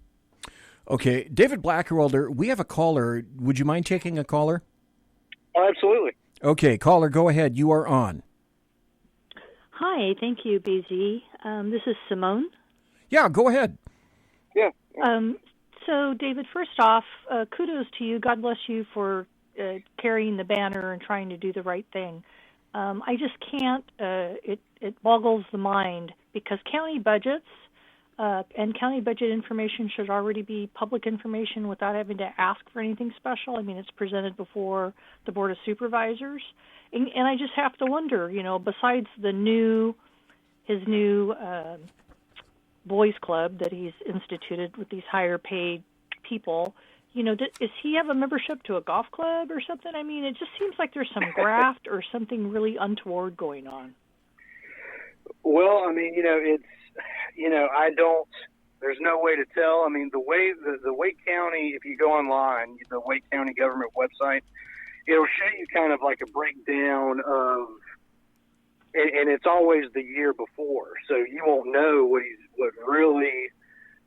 D: Okay, David Blackwelder, we have a caller. Would you mind taking a caller?
E: Oh, absolutely.
D: Okay, caller, go ahead. You are on.
O: Hi, thank you, BZ. This is Simone.
D: Yeah, go ahead.
E: Yeah.
O: So, David, first off, kudos to you. God bless you for carrying the banner and trying to do the right thing. I just can't. It boggles the mind because county budgets and county budget information should already be public information without having to ask for anything special. I mean, it's presented before the Board of Supervisors. And I just have to wonder, besides his new boys club that he's instituted with these higher paid people, does he have a membership to a golf club or something? I mean, it just seems like there's some graft or something really untoward going on.
E: Well, I mean, there's no way to tell. I mean, the Wake County, if you go online, the Wake County government website, it'll show you kind of like a breakdown of, and it's always the year before, so you won't know what really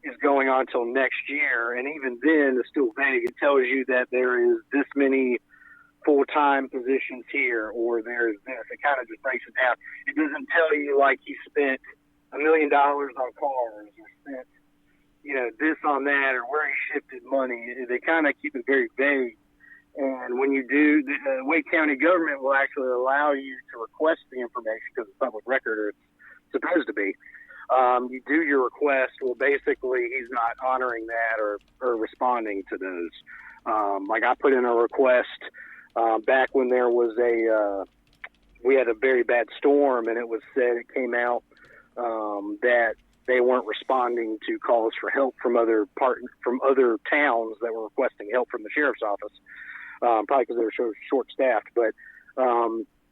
E: is going on till next year, and even then it's still vague. It tells you that there is this many full-time positions here, or there's this. It kind of just breaks it down. It doesn't tell you like he spent $1 million on cars or spent, this on that, or where he shifted money. They kind of keep it very vague. And when you do, the Wake County government will actually allow you to request the information because it's public record, or it's supposed to be. You do your request. Well, basically, he's not honoring that or responding to those. Like I put in a request back when there was we had a very bad storm, and it was said, it came out that they weren't responding to calls for help from other towns that were requesting help from the sheriff's office. Probably because they were so short-staffed, but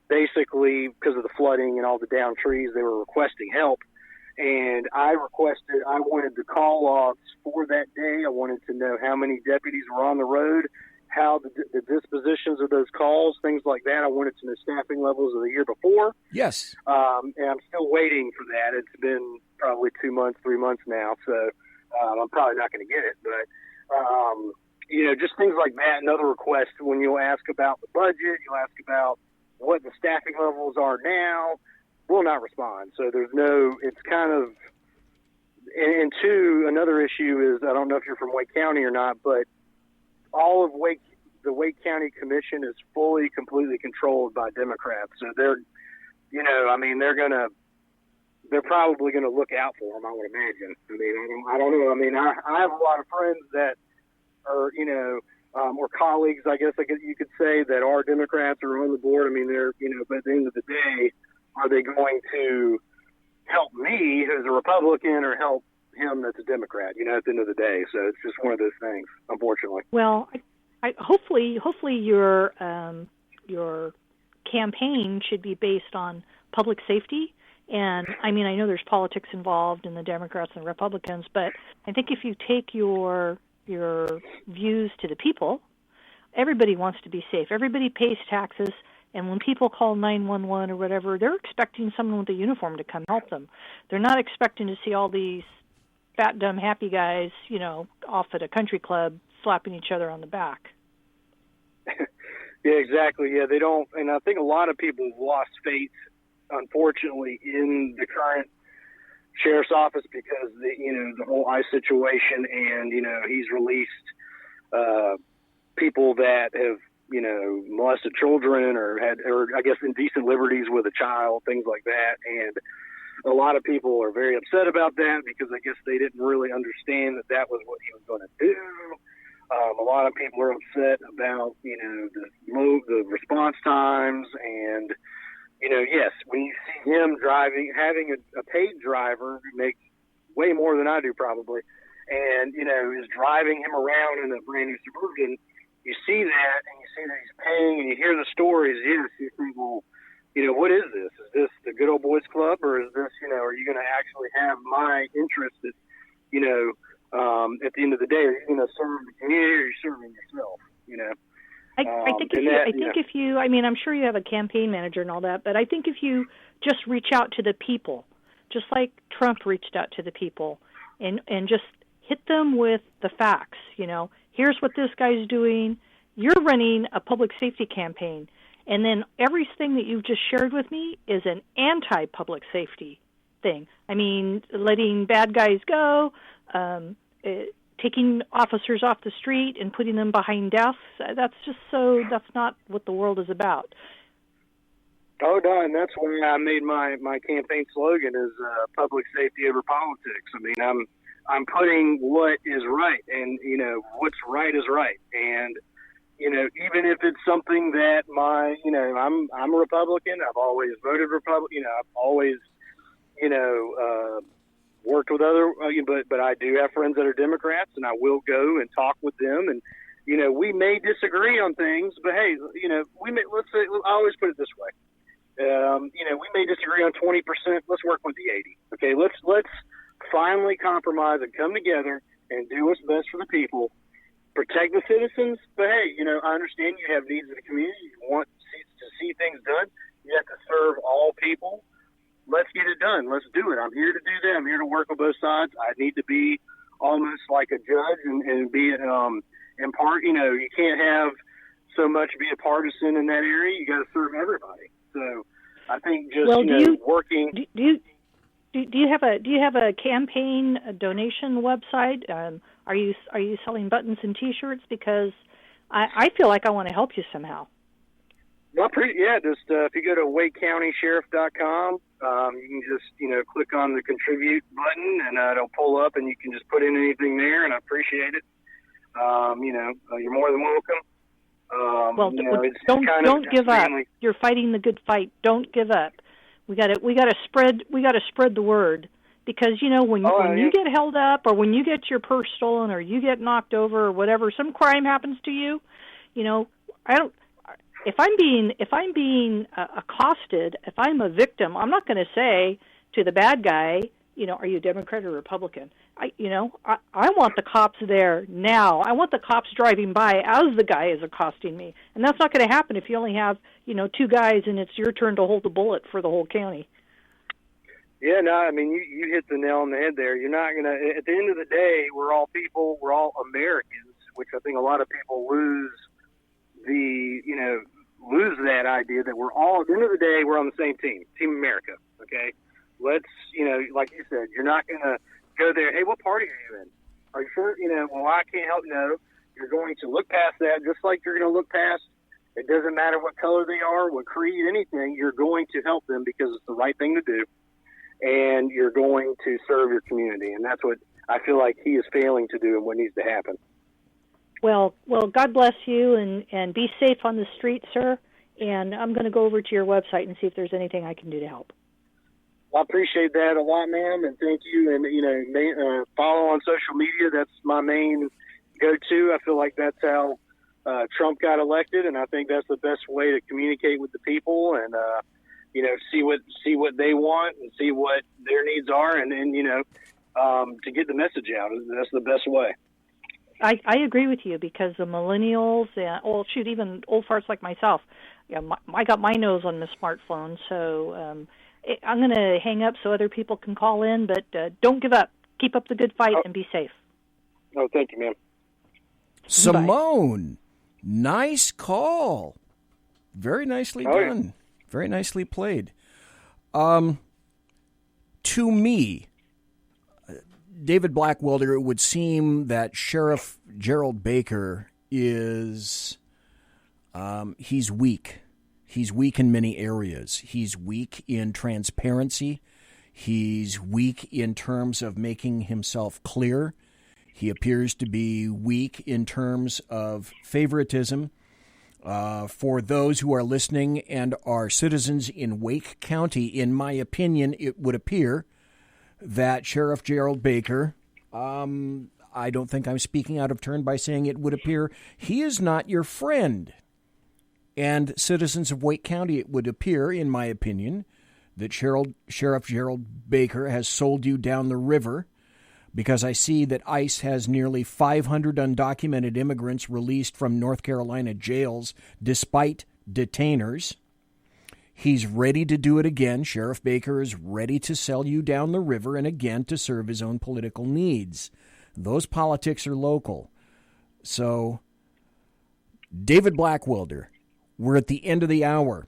E: basically because of the flooding and all the downed trees, they were requesting help. And I wanted the call logs for that day. I wanted to know how many deputies were on the road, how the dispositions of those calls, things like that. I wanted to know staffing levels of the year before.
D: Yes.
E: And I'm still waiting for that. It's been probably 2 months, 3 months now, so I'm probably not going to get it. But just things like that. Another request, when you'll ask about the budget, you'll ask about what the staffing levels are now, will not respond. So it's kind of, and two, another issue is, I don't know if you're from Wake County or not, but all of the Wake County Commission is completely controlled by Democrats. So they're probably going to look out for them, I would imagine. I mean, I don't know. I mean, I have a lot of friends that are, or colleagues, I guess you could say, that are Democrats or on the board. I mean, but at the end of the day, are they going to help me, who's a Republican, or help him that's a Democrat, at the end of the day? So it's just one of those things, unfortunately.
O: Well, hopefully your campaign should be based on public safety. And, I mean, I know there's politics involved in the Democrats and Republicans, but I think if you take your views to the people, everybody wants to be safe. Everybody pays taxes, and when people call 911 or whatever, they're expecting someone with a uniform to come help them. They're not expecting to see all these fat, dumb, happy guys, off at a country club slapping each other on the back.
E: Yeah, exactly. Yeah, they don't, and I think a lot of people have lost faith, unfortunately, in the current sheriff's office because the whole ICE situation, and he's released people that have molested children or I guess indecent liberties with a child, things like that, and a lot of people are very upset about that because I guess they didn't really understand that was what he was going to do. A lot of people are upset about the response times, and yes, when you see him having a paid driver who makes way more than I do probably, and is driving him around in a brand new Suburban, you see that, and you see that he's paying, and you hear the stories. Yes, you think, well, what is this? Is this the good old boys club, or is this, are you going to actually have my interest at the end of the day, are you going to serve the community, or are you serving yourself?
O: I think if you, I'm sure you have a campaign manager and all that, but I think if you just reach out to the people, just like Trump reached out to the people, and just hit them with the facts. Here's what this guy's doing. You're running a public safety campaign, and then everything that you've just shared with me is an anti-public safety thing. Letting bad guys go, taking officers off the street and putting them behind desks. That's not what the world is about.
E: Oh, no, and that's why I made my campaign slogan is public safety over politics. I'm putting what is right, and what's right is right, and even if it's something that I'm a Republican, I've always voted Republican, I've always worked with other, but I do have friends that are Democrats, and I will go and talk with them, and we may disagree on things, but hey, let's say, I always put it this way. We may disagree on 20%. Let's work with the 80. Okay, let's finally compromise and come together and do what's best for the people, protect the citizens. But hey, I understand you have needs in the community. You want to see things done. You have to serve all people. Let's get it done. Let's do it. I'm here to do that. I'm here to work on both sides. I need to be almost like a judge and be in part. You can't have so much be a partisan in that area. You got to serve everybody. So I think just working.
O: Do you have a campaign donation website? Are you selling buttons and T-shirts? Because I feel like I want to help you somehow.
E: Well, just if you go to WakeCountySheriff.com, you can just click on the contribute button, and it'll pull up, and you can just put in anything there, and I appreciate it. You're more than welcome.
O: Don't give up. You're fighting the good fight. Don't give up. We got to spread the word, because when you get held up, or when you get your purse stolen, or you get knocked over, or whatever, some crime happens to you. If I'm being accosted, if I'm a victim, I'm not going to say to the bad guy, are you Democrat or Republican? I want the cops there now. I want the cops driving by as the guy is accosting me. And that's not going to happen if you only have, two guys and it's your turn to hold the bullet for the whole county.
E: Yeah, no, you hit the nail on the head there. You're not going to, at the end of the day, we're all people, we're all Americans, which I think a lot of people lose that idea that we're all, at the end of the day, we're on the same team, Team America, okay? Let's, like you said, you're not going to go there, hey, what party are you in? Are you sure? Well, I can't help. No, you're going to look past that, just like you're going to look past, it doesn't matter what color they are, what creed, anything, you're going to help them because it's the right thing to do, and you're going to serve your community, and that's what I feel like he is failing to do and what needs to happen.
O: Well, God bless you, and be safe on the street, sir, and I'm going to go over to your website and see if there's anything I can do to help.
E: Well, I appreciate that a lot, ma'am, and thank you. And, follow on social media. That's my main go-to. I feel like that's how Trump got elected, and I think that's the best way to communicate with the people and, see what they want and see what their needs are, and then, to get the message out. That's the best way.
O: I agree with you, because the millennials, even old farts like myself, I got my nose on the smartphone, so I'm going to hang up so other people can call in, but don't give up. Keep up the good fight and be safe.
E: Oh, thank you, ma'am.
D: Simone, nice call. Very nicely done. Very nicely played. To me, David Blackwelder, it would seem that Sheriff Gerald Baker is, he's weak. He's weak in many areas. He's weak in transparency. He's weak in terms of making himself clear. He appears to be weak in terms of favoritism. For those who are listening and are citizens in Wake County, in my opinion, it would appear that Sheriff Gerald Baker, I don't think I'm speaking out of turn by saying it would appear he is not your friend. And citizens of Wake County, it would appear, in my opinion, that Sheriff Gerald Baker has sold you down the river, because I see that ICE has nearly 500 undocumented immigrants released from North Carolina jails despite detainers. He's ready to do it again. Sheriff Baker is ready to sell you down the river and again to serve his own political needs. Those politics are local. So, David Blackwelder, we're at the end of the hour.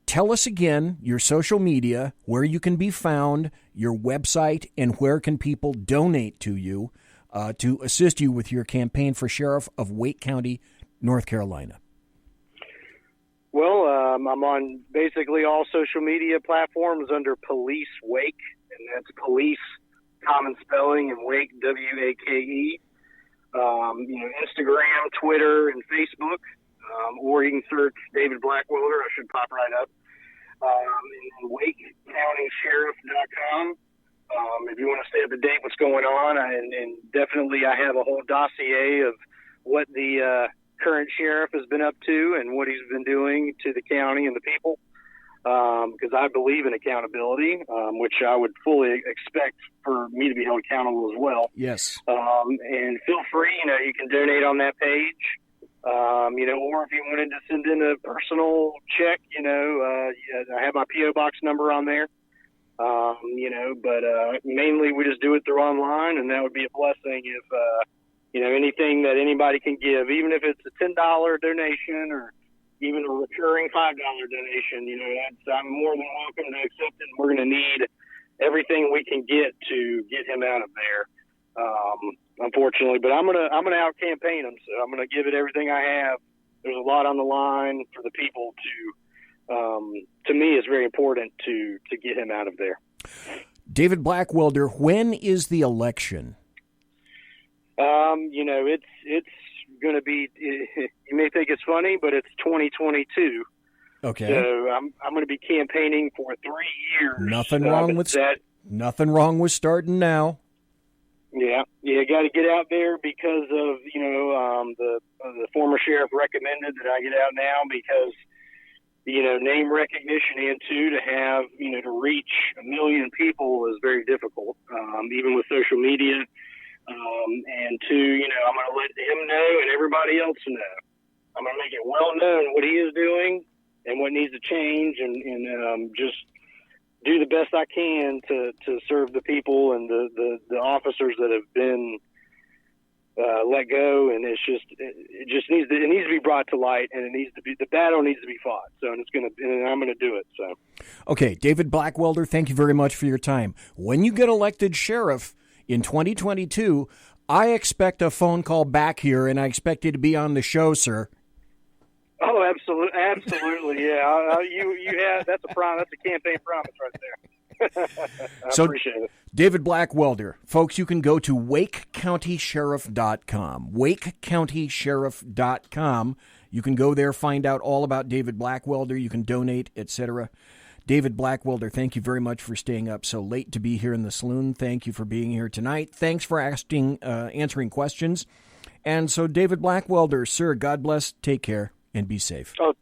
D: Tell us again your social media, where you can be found, your website, and where can people donate to you to assist you with your campaign for Sheriff of Wake County, North Carolina.
E: Well, I'm on basically all social media platforms under Police Wake, and that's police, common spelling, and Wake, W-A-K-E. Instagram, Twitter, and Facebook. Or you can search David Blackwelder. I should pop right up. And WakeCountySheriff.com. If you want to stay up to date what's going on, and definitely I have a whole dossier of what the current sheriff has been up to and what he's been doing to the county and the people, because I believe in accountability, which I would fully expect for me to be held accountable as well.
D: Yes.
E: And feel free, you can donate on that page. Or if you wanted to send in a personal check, I have my P.O. Box number on there, but mainly we just do it through online, and that would be a blessing if, anything that anybody can give, even if it's a $10 donation or even a recurring $5 donation, I'm more than welcome to accept it. We're going to need everything we can get to get him out of there. Unfortunately, but I'm gonna out campaign him, so I'm gonna give it everything I have. There's a lot on the line for the people to me, it's very important to get him out of there.
D: David Blackwelder, when is the election?
E: It's going to be, you may think it's funny, but it's 2022.
D: Okay.
E: So I'm going to be campaigning for 3 years.
D: Nothing wrong with that. Nothing wrong with starting now.
E: Yeah, got to get out there because of, the former sheriff recommended that I get out now because, name recognition and to have, to reach 1 million people is very difficult, even with social media. And two, I'm going to let him know and everybody else know. I'm going to make it well known what he is doing and what needs to change and just do the best I can to serve the people and the officers that have been let go, and it needs to be brought to light, and the battle needs to be fought. So, and I'm going to do it. So,
D: okay, David Blackwelder, thank you very much for your time. When you get elected sheriff in 2022, I expect a phone call back here, and I expect you to be on the show, sir.
E: Oh, absolutely, yeah. You have that's a campaign promise right there. I appreciate it.
D: David Blackwelder, folks, you can go to WakeCountySheriff.com. WakeCountySheriff.com. You can go there, find out all about David Blackwelder. You can donate, etc. David Blackwelder, thank you very much for staying up so late to be here in the saloon. Thank you for being here tonight. Thanks for answering questions. And so, David Blackwelder, sir, God bless. Take care and be safe.
E: Oh,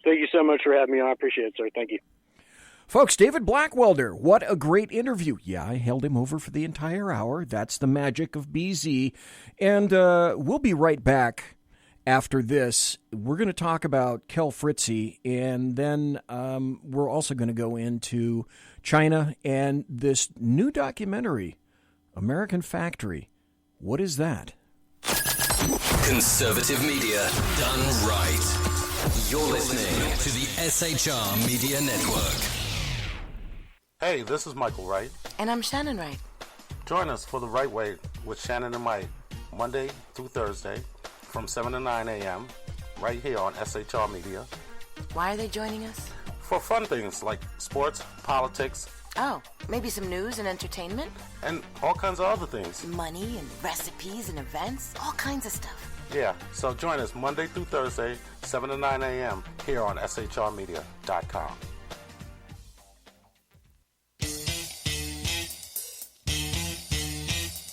E: thank you so much for having me on. I appreciate it, sir. Thank you.
D: Folks, David Blackwelder, what a great interview. Yeah, I held him over for the entire hour. That's the magic of BZ. And we'll be right back after this. We're going to talk about Kel Fritzy, and then we're also going to go into China and this new documentary, American Factory. What is that?
F: Conservative media done right. You're listening to the SHR Media Network.
G: Hey, this is Michael Wright.
H: And I'm Shannon Wright.
G: Join us for The Right Way with Shannon and Mike, Monday through Thursday from 7 to 9 a.m. right here on SHR Media.
H: Why are they joining us?
G: For fun things like sports, politics.
H: Oh, maybe some news and entertainment?
G: And all kinds of other things.
H: Money and recipes and events, all kinds of stuff.
G: Yeah, so join us Monday through Thursday, 7 to 9 a.m. here on SHRmedia.com.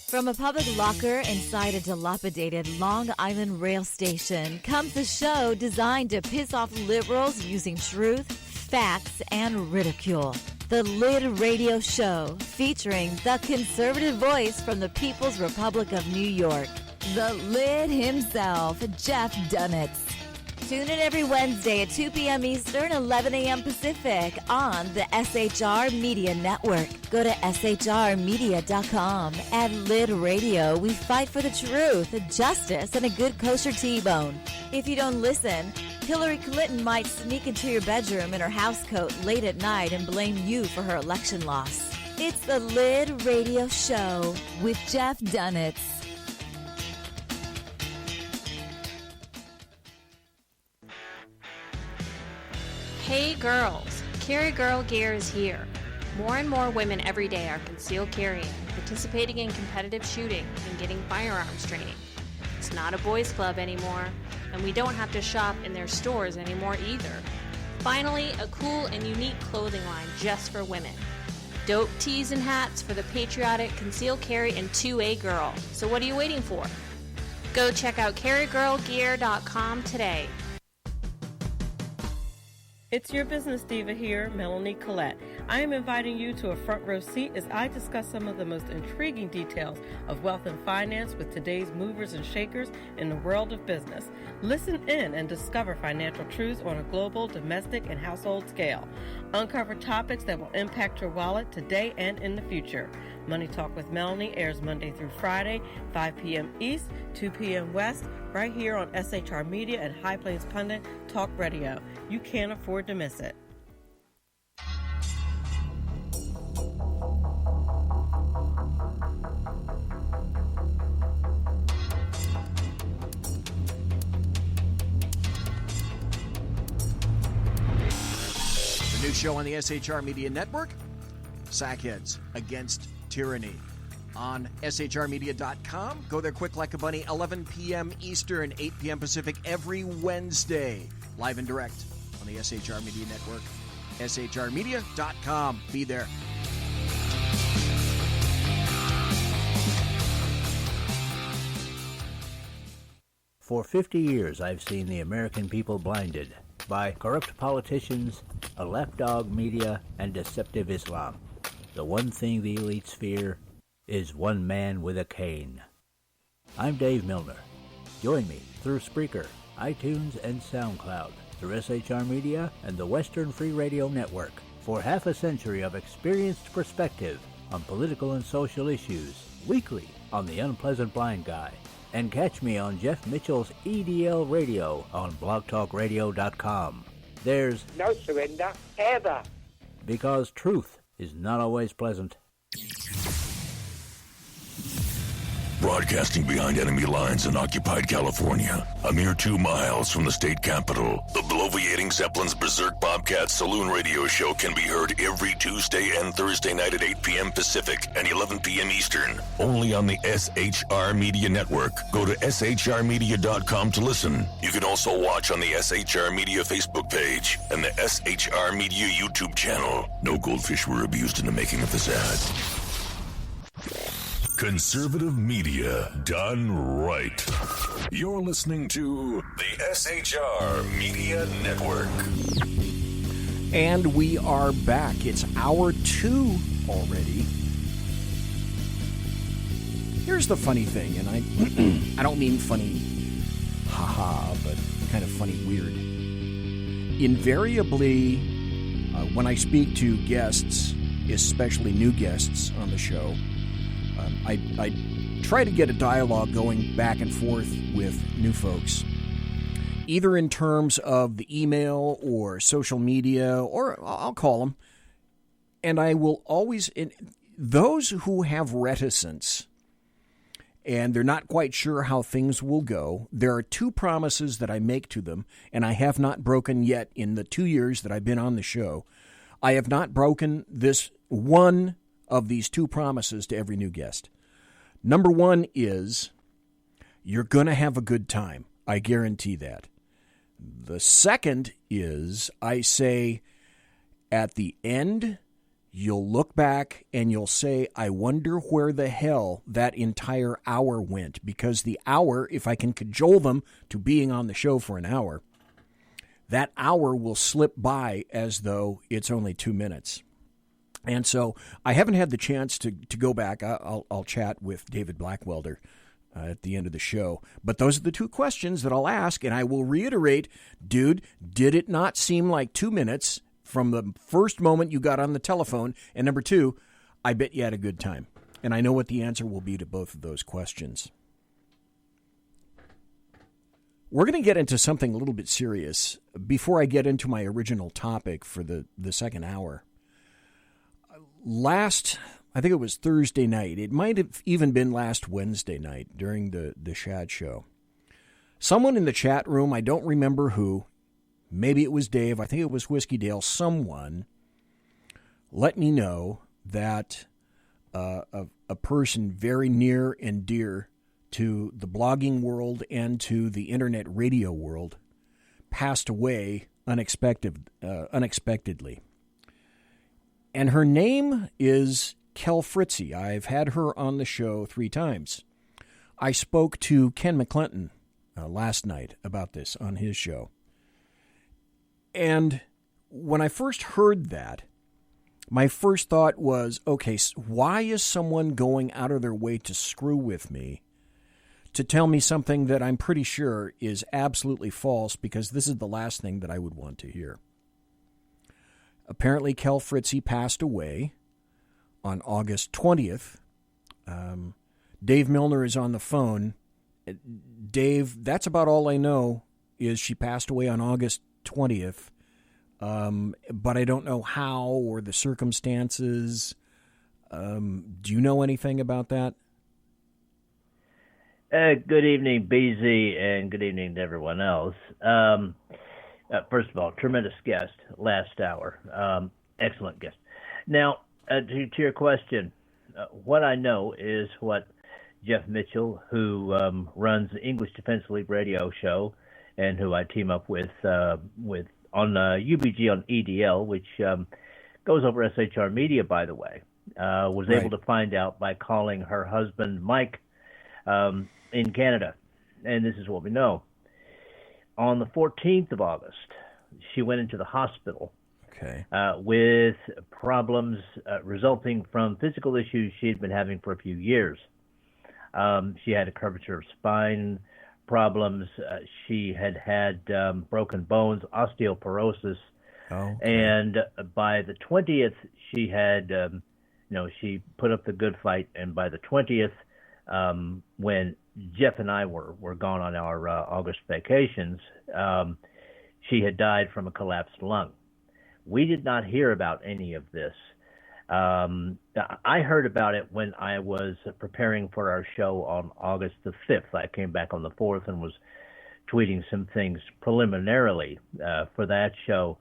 I: From a public locker inside a dilapidated Long Island rail station comes a show designed to piss off liberals using truth, facts, and ridicule. The Lid Radio Show, featuring the conservative voice from the People's Republic of New York, the Lid himself, Jeff Dunitz. Tune in every Wednesday at 2 p.m. Eastern, 11 a.m. Pacific on the SHR Media Network. Go to shrmedia.com. At Lid Radio, we fight for the truth, justice, and a good kosher T-bone. If you don't listen, Hillary Clinton might sneak into your bedroom in her housecoat late at night and blame you for her election loss. It's the Lid Radio Show with Jeff Dunitz.
J: Hey girls, Carry Girl Gear is here. More and more women every day are concealed carrying, participating in competitive shooting, and getting firearms training. It's not a boys' club anymore, and we don't have to shop in their stores anymore either. Finally, a cool and unique clothing line just for women. Dope tees and hats for the patriotic concealed carry and 2A girl. So what are you waiting for? Go check out carrygirlgear.com today.
K: It's your business diva here, Melanie Collette. I am inviting you to a front row seat as I discuss some of the most intriguing details of wealth and finance with today's movers and shakers in the world of business. Listen in and discover financial truths on a global, domestic, and household scale. Uncover topics that will impact your wallet today and in the future. Money Talk with Melanie airs Monday through Friday, 5 p.m. East, 2 p.m. West, right here on SHR Media and High Plains Pundit Talk Radio. You can't afford to miss it.
D: The new show on the SHR Media Network, Sackheads Against Tyranny. On shrmedia.com. Go there quick like a bunny, 11 p.m. Eastern, 8 p.m. Pacific, every Wednesday. Live and direct on the SHR Media Network. shrmedia.com. Be there.
L: For 50 years, I've seen the American people blinded by corrupt politicians, a lapdog media, and deceptive Islam. The one thing the elites fear is one man with a cane. I'm Dave Milner. Join me through Spreaker, iTunes, and SoundCloud, through SHR Media and the Western Free Radio Network, for half a century of experienced perspective on political and social issues, weekly on The Unpleasant Blind Guy. And catch me on Jeff Mitchell's EDL Radio on blogtalkradio.com. There's
M: no surrender, ever.
L: Because truth is not always pleasant.
N: Broadcasting behind enemy lines in occupied California, a mere 2 miles from the state capitol, the bloviating Zeppelin's Berserk Bobcat Saloon radio show can be heard every Tuesday and Thursday night at 8 p.m. Pacific and 11 p.m. Eastern, only on the SHR Media Network. Go to shrmedia.com to listen. You can also watch on the SHR Media Facebook page and the SHR Media YouTube channel. No goldfish were abused in the making of this ad. Conservative media done right. You're listening to the SHR Media Network.
D: And we are back. It's hour 2 already. Here's the funny thing, and I don't mean funny, haha, but kind of funny weird. Invariably, when I speak to guests, especially new guests on the show, I try to get a dialogue going back and forth with new folks. either in terms of the email or social media, or I'll call them. And I will always, those who have reticence and they're not quite sure how things will go, there are two promises that I make to them, and I have not broken yet in the 2 years that I've been on the show. I have not broken this one of these two promises to every new guest. Number one is, you're going to have a good time. I guarantee that. The second is, I say, at the end, you'll look back and you'll say, I wonder where the hell that entire hour went. Because the hour, if I can cajole them to being on the show for an hour, that hour will slip by as though it's only 2 minutes. And so I haven't had the chance to go back. I'll chat with David Blackwelder at the end of the show. But those are the two questions that I'll ask, and I will reiterate, dude, did it not seem like 2 minutes from the first moment you got on the telephone? And number two, I bet you had a good time. And I know what the answer will be to both of those questions. We're going to get into something a little bit serious before I get into my original topic for the second hour. I think it was Thursday night. It might have even been last Wednesday night during the Shad Show. Someone in the chat room, I don't remember who, maybe it was Dave, I think it was Whiskey Dale, someone let me know that a person very near and dear to the blogging world and to the internet radio world passed away unexpectedly. And her name is Kel Fritzy. I've had her on the show 3 times. I spoke to Ken McClinton last night about this on his show. And when I first heard that, my first thought was, okay, why is someone going out of their way to screw with me to tell me something that I'm pretty sure is absolutely false, because this is the last thing that I would want to hear. Apparently, Kel Fritzy passed away on August 20th. Dave Milner is on the phone. Dave, that's about all I know, is she passed away on August 20th. But I don't know how or the circumstances. Do you know anything about that?
P: Good evening, BZ, and good evening to everyone else. First of all, tremendous guest last hour. Excellent guest. Now, to your question, what I know is what Jeff Mitchell, who runs the English Defense League radio show, and who I team up with on UBG on EDL, which goes over SHR Media, by the way, was able to find out by calling her husband, Mike, in Canada. And this is what we know. On the 14th of August, she went into the hospital with problems resulting from physical issues she had been having for a few years. She had a curvature of spine problems. She had broken bones, osteoporosis. And by the 20th, she had, she put up the good fight. And by the 20th, when Jeff and I were gone on our August vacations, she had died from a collapsed lung. We did not hear about any of this. I heard about it when I was preparing for our show on August the 5th. I came back on the 4th and was tweeting some things preliminarily for that show.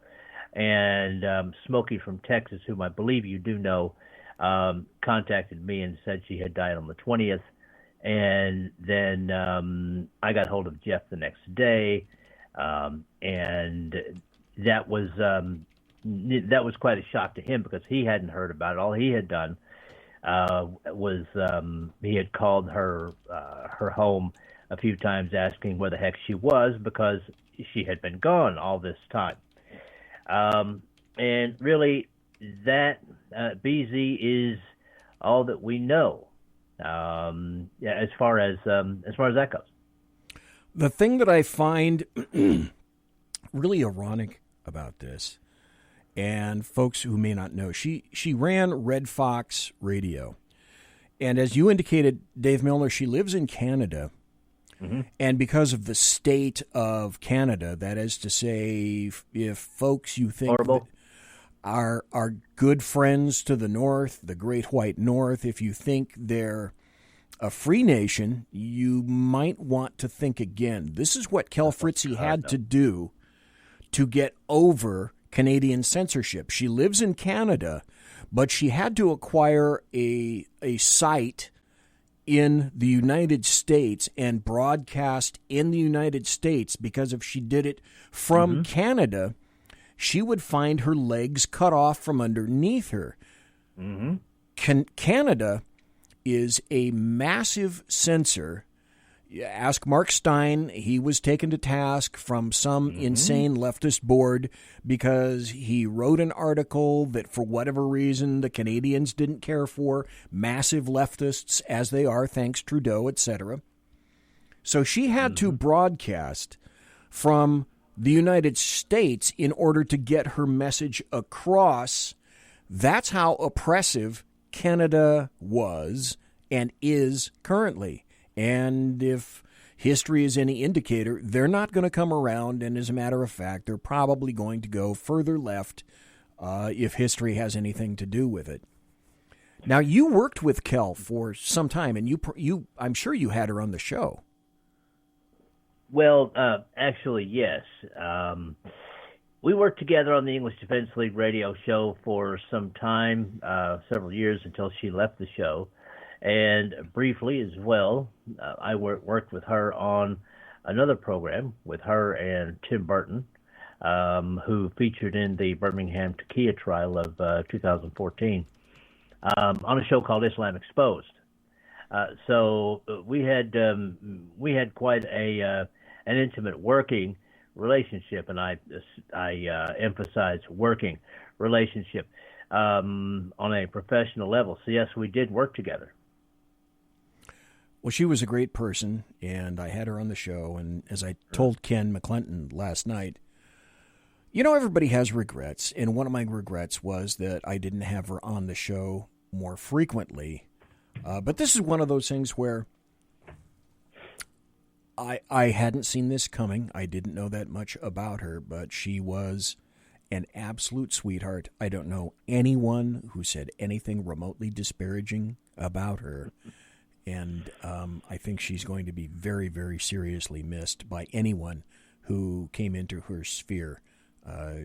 P: And Smokey from Texas, whom I believe you do know, contacted me and said she had died on the 20th. And then I got hold of Jeff the next day, and that was quite a shock to him, because he hadn't heard about it. All he had done was he had called her home a few times asking where the heck she was, because she had been gone all this time. And really, that BZ is all that we know. As far as that goes.
D: The thing that I find really ironic about this, and folks who may not know, she ran Red Fox Radio, and as you indicated, Dave Milner, she lives in Canada, And because of the state of Canada, that is to say, if folks you think are good friends to the North, the Great White North, if you think they're a free nation, you might want to think again. This is what Kel Fritzie had to do to get over Canadian censorship. She lives in Canada, but she had to acquire a site in the United States and broadcast in the United States, because if she did it from Canada, she would find her legs cut off from underneath her. Canada is a massive censor. Ask Mark Stein. He was taken to task from some insane leftist board because he wrote an article that, for whatever reason, the Canadians didn't care for. Massive leftists, as they are, thanks Trudeau, etc. So she had to broadcast from the United States in order to get her message across. That's how oppressive Canada was and is currently. And if history is any indicator, they're not going to come around. And as a matter of fact, they're probably going to go further left if history has anything to do with it. Now, you worked with Kel for some time, and you I'm sure you had her on the show.
P: Well, actually, yes. We worked together on the English Defense League radio show for some time, several years, until she left the show. And briefly as well, I worked with her on another program with her and Tim Burton, who featured in the Birmingham Takia trial of 2014 on a show called Islam Exposed. So we had quite an intimate working relationship, and I emphasize working relationship on a professional level. So yes, we did work together.
D: Well, she was a great person, and I had her on the show. And as I told Ken McClinton last night, you know, everybody has regrets. And one of my regrets was that I didn't have her on the show more frequently. But this is one of those things where I hadn't seen this coming. I didn't know that much about her, but she was an absolute sweetheart. I don't know anyone who said anything remotely disparaging about her. And I think she's going to be very, very seriously missed by anyone who came into her sphere.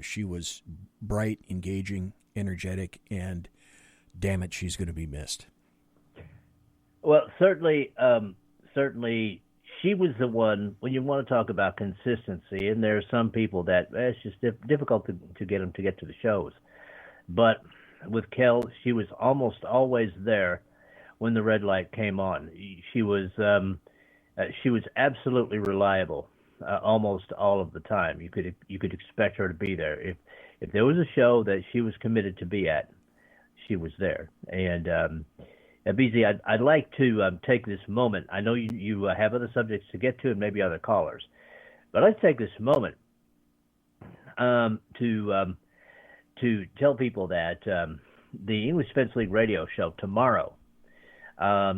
D: She was bright, engaging, energetic, and damn it, she's going to be missed.
P: Well, certainly, she was the one, when you want to talk about consistency, and there are some people that it's just difficult to get them to get to the shows. But with Kel, she was almost always there when the red light came on. She was absolutely reliable almost all of the time. You could expect her to be there. If there was a show that she was committed to be at, she was there. And BZ, I'd like to take this moment. I know you have other subjects to get to and maybe other callers, but I'd take this moment to tell people that the English Defense League radio show tomorrow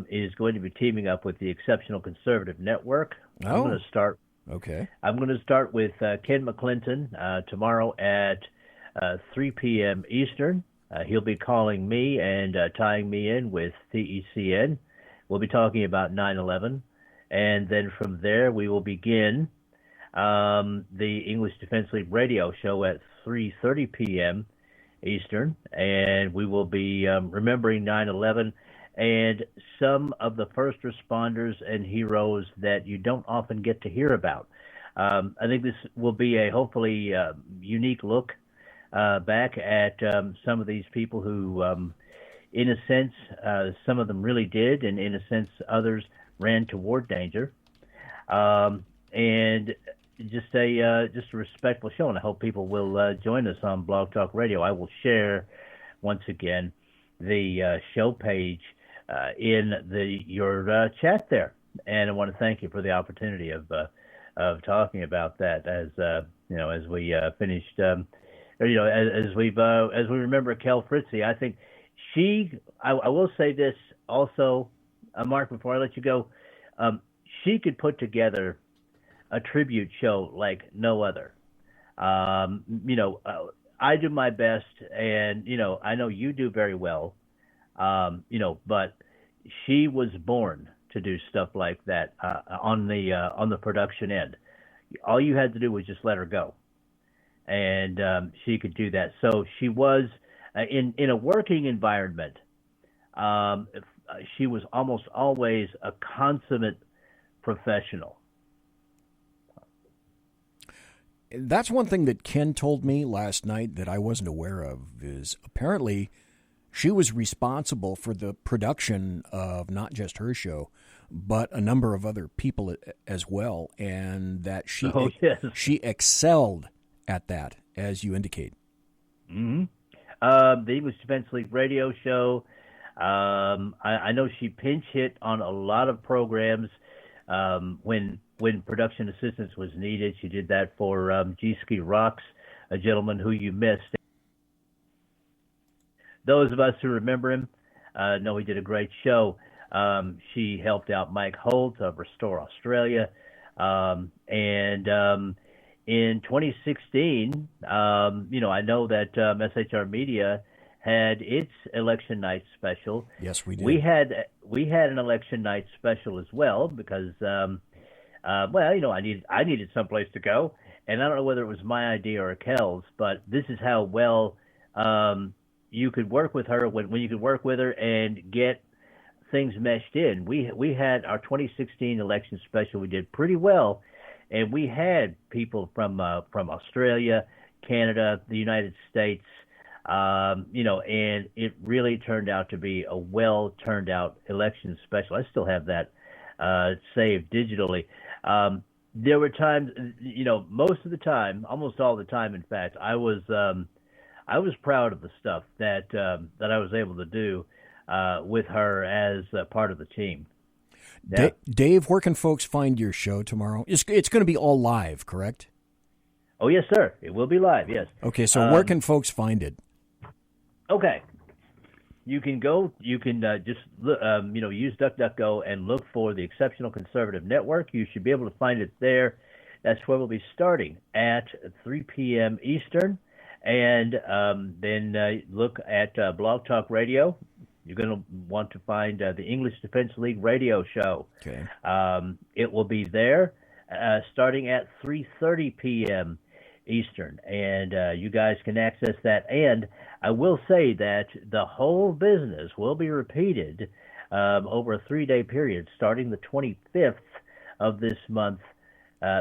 P: is going to be teaming up with the Exceptional Conservative Network. I'm going to start.
D: Okay.
P: I'm going to start with Ken McClinton tomorrow at 3 p.m. Eastern. He'll be calling me and tying me in with TECN. We'll be talking about 9/11, and then from there we will begin the English Defense League radio show at 3:30 p.m. Eastern, and we will be remembering 9/11. And some of the first responders and heroes that you don't often get to hear about. I think this will be a hopefully unique look back at some of these people who, in a sense, some of them really did, and in a sense, others ran toward danger. And just a respectful show, and I hope people will join us on Blog Talk Radio. I will share once again the show page in your chat there, and I want to thank you for the opportunity of talking about that as as we finished, as we remember Kel Fritzie. I think I will say this also, Mark, before I let you go, she could put together a tribute show like no other. I do my best, and I know you do very well. But she was born to do stuff like that on the production end. All you had to do was just let her go, and she could do that. So she was in a working environment. She was almost always a consummate professional.
D: That's one thing that Ken told me last night that I wasn't aware of, is apparently she was responsible for the production of not just her show, but a number of other people as well, and that she excelled at that, as you indicate.
P: Mm-hmm. The English Defense League radio show. I know she pinch hit on a lot of programs when production assistance was needed. She did that for G-Ski Rocks, a gentleman who you missed. Those of us who remember him know he did a great show. She helped out Mike Holt of Restore Australia. And in 2016, I know that SHR Media had its election night special.
D: Yes, we did.
P: We had an election night special as well because, I needed someplace to go, and I don't know whether it was my idea or Kel's, but this is how well you could work with her when you could work with her and get things meshed in. We had our 2016 election special. We did pretty well, and we had people from Australia, Canada, the United States. And it really turned out to be a well turned out election special. I still have that saved digitally. There were times, most of the time, almost all the time, in fact, I was proud of the stuff that I was able to do with her as part of the team. Yeah.
D: Dave, where can folks find your show tomorrow? It's going to be all live, correct?
P: Oh, yes, sir. It will be live, yes.
D: Okay, so where can folks find it?
P: Okay. You can just use DuckDuckGo and look for the Exceptional Conservative Network. You should be able to find it there. That's where we'll be starting at 3 p.m. Eastern. And then look at Blog Talk Radio. You're going to want to find the English Defense League radio show.
D: Okay.
P: It will be there starting at 3:30 p.m. Eastern, and you guys can access that. And I will say that the whole business will be repeated over a 3-day period starting the 25th of this month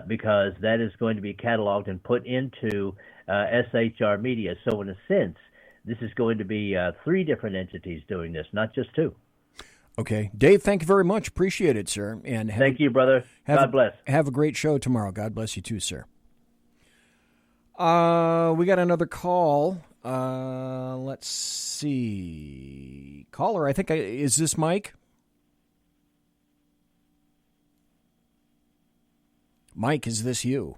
P: because that is going to be cataloged and put into SHR Media. So in a sense, this is going to be 3 different entities doing this, not just 2.
D: Okay. Dave, thank you very much. Appreciate it, sir. And
P: thank you, brother. God bless.
D: Have a great show tomorrow. God bless you too, sir. We got another call. Let's see. Caller, I think, is this Mike? Mike, is this you?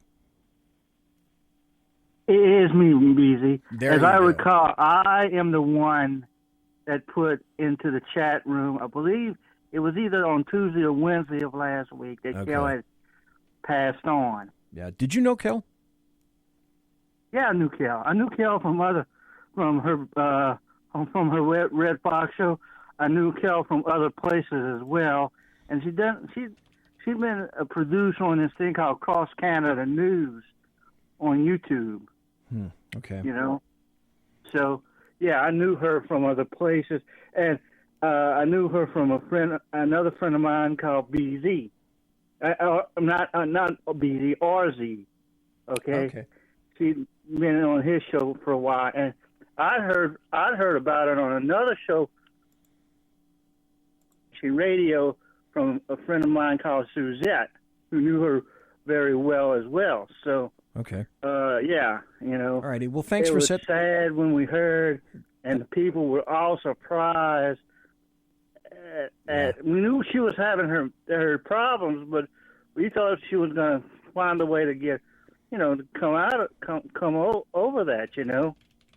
Q: It is me, Beezy.
D: As
Q: I recall, I am the one that put into the chat room, I believe it was either on Tuesday or Wednesday of last week that Kel had passed on.
D: Yeah. Did you know Kel?
Q: Yeah, I knew Kel. I knew Kel from her Red Fox show. I knew Kel from other places as well, and she's been a producer on this thing called Cross Canada News on YouTube.
D: Okay.
Q: So yeah, I knew her from other places, and I knew her from another friend of mine called BZ. Not BZ, RZ. Okay. She'd been on his show for a while, and I'd heard about it on another show, radio, from a friend of mine called Suzette, who knew her very well as well. So,
D: okay.
Q: Yeah,
D: All righty. Well, thanks for
Q: it was sad when we heard, and the people were all surprised. We knew she was having her problems, but we thought she was going to find a way to get, to come over that,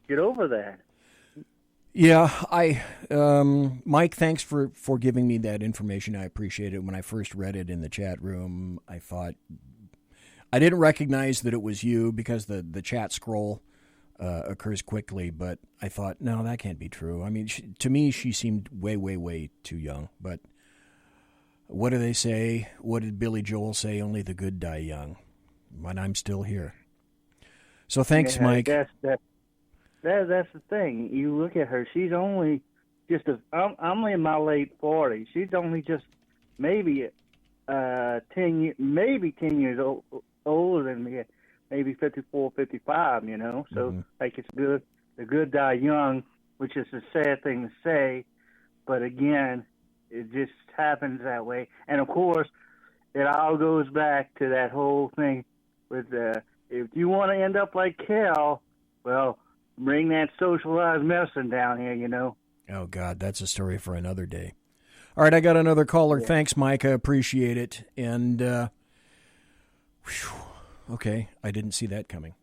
Q: get over that.
D: Yeah, Mike, thanks for giving me that information. I appreciate it. When I first read it in the chat room, I thought, I didn't recognize that it was you because the chat scroll occurs quickly, but I thought, no, that can't be true. I mean, to me, she seemed way, way, way too young. But what do they say? What did Billy Joel say? Only the good die young. But I'm still here. So thanks, Mike.
Q: That's the thing. You look at her; she's only I'm only in my late 40s. She's only just maybe 10 years older than me, maybe 54, 55. You know, so like it's good. The good die young, which is a sad thing to say, but again, it just happens that way. And of course, it all goes back to that whole thing with if you want to end up like Cal, well, bring that socialized medicine down here, you know.
D: Oh, God, that's a story for another day. All right, I got another caller. Yeah. Thanks, Mike. I appreciate it. And, okay, I didn't see that coming.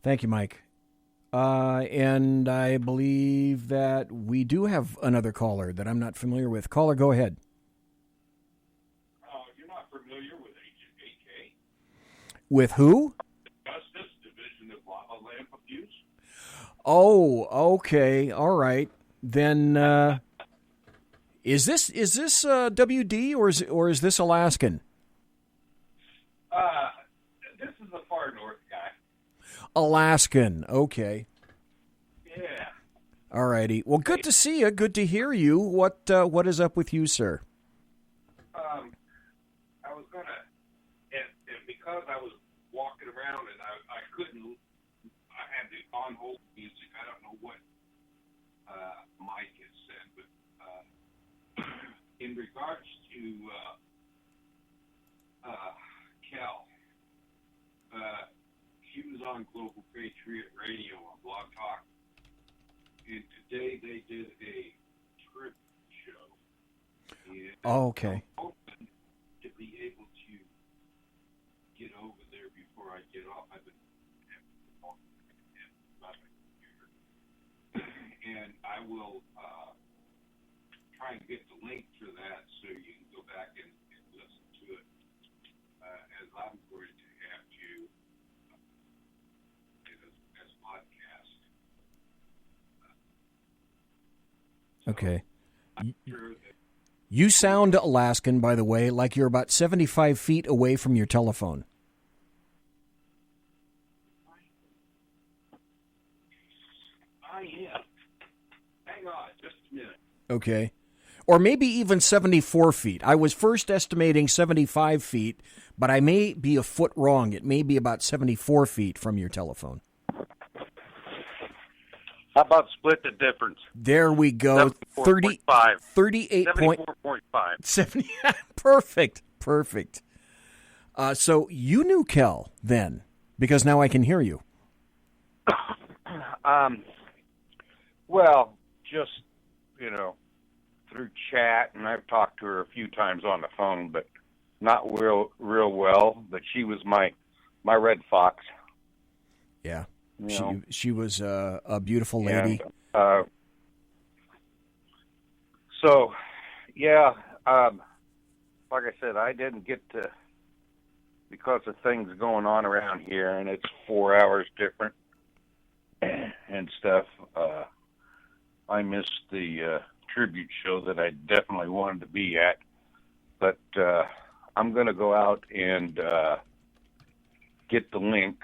D: Thank you, Mike. And I believe that we do have another caller that I'm not familiar with. Caller, go ahead.
R: You're not familiar with Agent AK?
D: With who? Oh, okay, all right. Then is this WD or is this Alaskan?
R: This is the far north guy.
D: Alaskan, okay.
R: Yeah.
D: All righty. Well, good to see you. Good to hear you. What is up with you, sir?
R: I was gonna, and because I was walking around and I couldn't. I had the on hold music. I don't know what Mike has said, but in regards to Cal, she was on Global Patriot Radio on Blog Talk, and today they did a tribute show. And
D: okay.
R: I'm hoping to be able to get over there before I get off. I've been and I will try and get the link for that so you can go back and listen to it as I'm going to have to as podcast.
D: Okay. You sound Alaskan, by the way, like you're about 75 feet away from your telephone.
R: I am. Hang on just a minute.
D: Okay. Or maybe even 74 feet. I was first estimating 75 feet, but I may be a foot wrong. It may be about 74 feet from your telephone.
R: How about split the difference?
D: There we go.
R: 38.5.
D: 70. Perfect. So you knew Kel then, because now I can hear you.
R: Well, just, through chat, and I've talked to her a few times on the phone, but not real well. But she was my red fox.
D: Yeah, she was a beautiful lady.
R: And, like I said, I didn't get to, because of things going on around here, and it's 4 hours different and stuff. I missed the tribute show that I definitely wanted to be at, but I'm going to go out and get the link,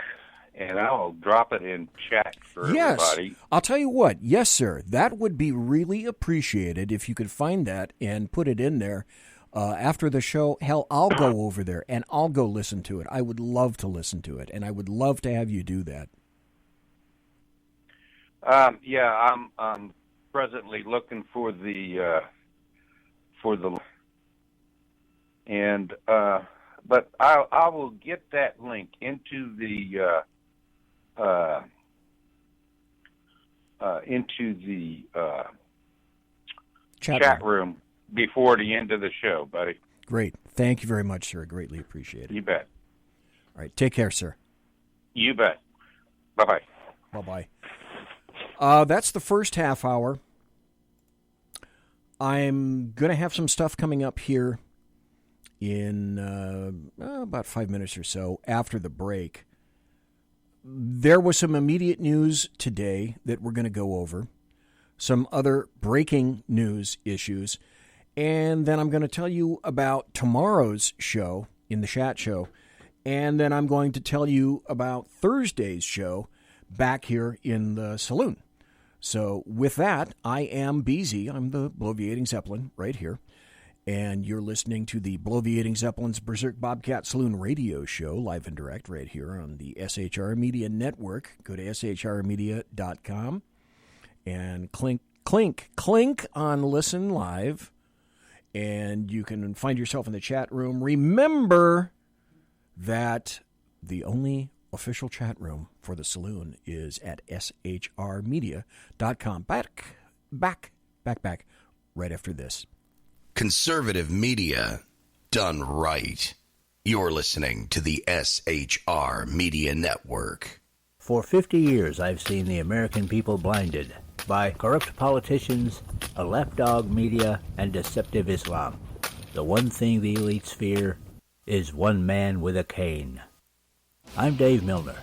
R: and I'll drop it in chat for everybody.
D: I'll tell you what. Yes, sir. That would be really appreciated if you could find that and put it in there. After the show, hell, I'll go over there and I'll go listen to it. I would love to listen to it, and I would love to have you do that.
R: I'm presently looking for the and but I will get that link into the chat room before the end of the show, buddy.
D: Great. Thank you very much, sir. Greatly appreciate it.
R: You bet.
D: All right. Take care, sir.
R: You bet. Bye-bye.
D: Bye-bye. That's the first half hour. I'm going to have some stuff coming up here in about 5 minutes or so after the break. There was some immediate news today that we're going to go over, some other breaking news issues, and then I'm going to tell you about tomorrow's show in the chat show, and then I'm going to tell you about Thursday's show back here in the saloon. So with that, I am BZ. I'm the Bloviating Zeppelin right here. And you're listening to the Bloviating Zeppelin's Berserk Bobcat Saloon radio show, live and direct right here on the SHR Media Network. Go to shrmedia.com and clink on Listen Live. And you can find yourself in the chat room. Remember that the only official chat room for the saloon is at shrmedia.com. Back right after this.
F: Conservative media done right. You're listening to the SHR Media Network.
L: For 50 years, I've seen the American people blinded by corrupt politicians, a lapdog media, and deceptive Islam. The one thing the elites fear is one man with a cane. I'm Dave Milner.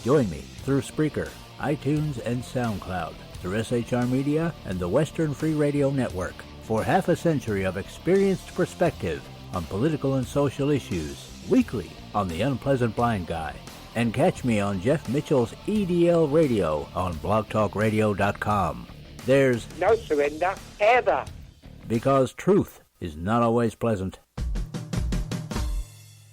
L: Join me through Spreaker, iTunes, and SoundCloud, through SHR Media and the Western Free Radio Network, for half a century of experienced perspective on political and social issues, weekly on The Unpleasant Blind Guy. And catch me on Jeff Mitchell's EDL Radio on blogtalkradio.com. There's
M: no surrender, ever.
L: Because truth is not always pleasant.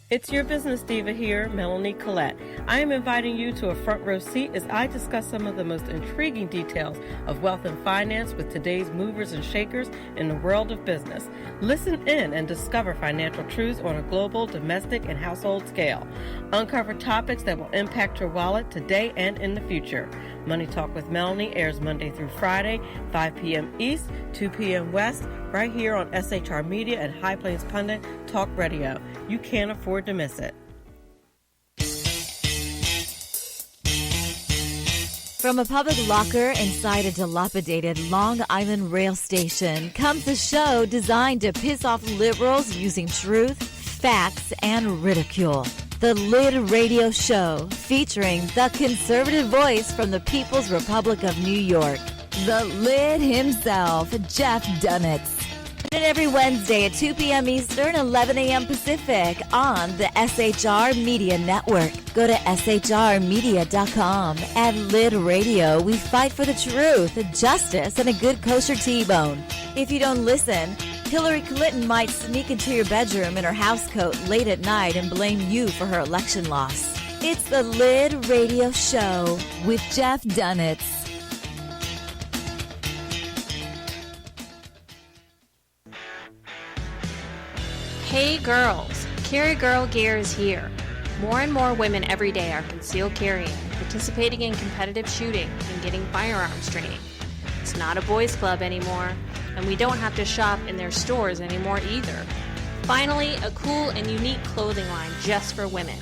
K: It's your business diva here, Melanie Collette. I am inviting you to a front row seat as I discuss some of the most intriguing details of wealth and finance with today's movers and shakers in the world of business. Listen in and discover financial truths on a global, domestic, and household scale. Uncover topics that will impact your wallet today and in the future. Money Talk with Melanie airs Monday through Friday, 5 p.m. East, 2 p.m. West, right here on SHR Media and High Plains Pundit Talk Radio. You can't afford to miss it.
I: From a public locker inside a dilapidated Long Island rail station comes a show designed to piss off liberals using truth, facts, and ridicule. The Lid Radio Show, featuring the conservative voice from the People's Republic of New York, the Lid himself, Jeff Dunitz. And every Wednesday at 2 p.m. Eastern, 11 a.m. Pacific on the SHR Media Network. Go to shrmedia.com. At Lid Radio, we fight for the truth, justice, and a good kosher T-bone. If you don't listen, Hillary Clinton might sneak into your bedroom in her housecoat late at night and blame you for her election loss. It's the Lid Radio Show with Jeff Dunitz.
J: Hey girls, Carry Girl Gear is here. More and more women every day are concealed carrying, participating in competitive shooting, and getting firearms training. It's not a boys' club anymore, and we don't have to shop in their stores anymore either. Finally, a cool and unique clothing line just for women.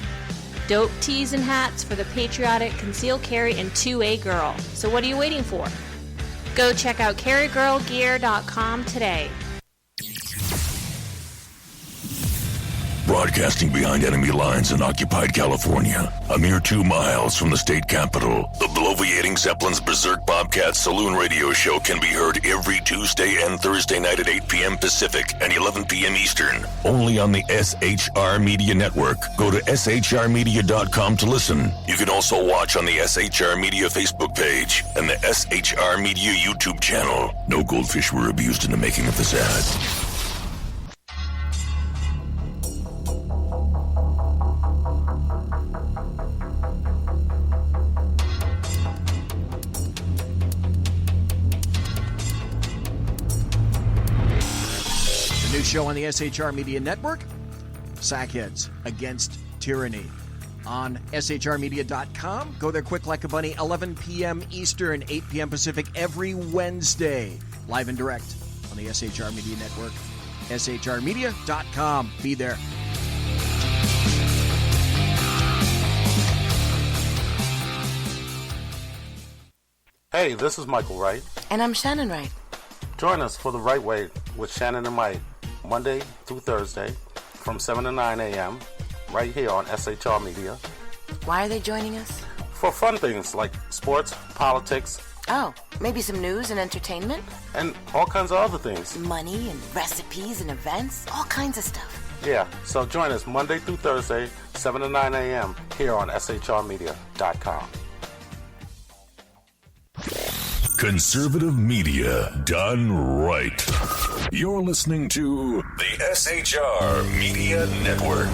J: Dope tees and hats for the patriotic concealed carry and 2A girl. So what are you waiting for? Go check out carrygirlgear.com today.
N: Broadcasting behind enemy lines in occupied California, a mere 2 miles from the state capital, the Bloviating Zeppelin's Berserk Bobcat Saloon radio show can be heard every Tuesday and Thursday night at 8 p.m. Pacific and 11 p.m. Eastern, only on the SHR Media Network. Go to shrmedia.com to listen. You can also watch on the SHR Media Facebook page and the SHR Media YouTube channel. No goldfish were abused in the making of this ad.
D: New show on the SHR Media Network, Sackheads Against Tyranny. On shrmedia.com. Go there quick like a bunny, 11 p.m. Eastern, 8 p.m. Pacific, every Wednesday. Live and direct on the SHR Media Network. shrmedia.com. Be there.
G: Hey, this is Michael Wright.
H: And I'm Shannon Wright.
G: Join us for The Right Way with Shannon and Mike, Monday through Thursday from 7 to 9 a.m. right here on SHR Media.
H: Why are they joining us?
G: For fun things like sports, politics.
H: Oh, maybe some news and entertainment?
G: And all kinds of other things.
H: Money and recipes and events, all kinds of stuff.
G: Yeah, so join us Monday through Thursday, 7 to 9 a.m. here on SHRmedia.com.
N: Conservative media done right. You're listening to the SHR Media Network.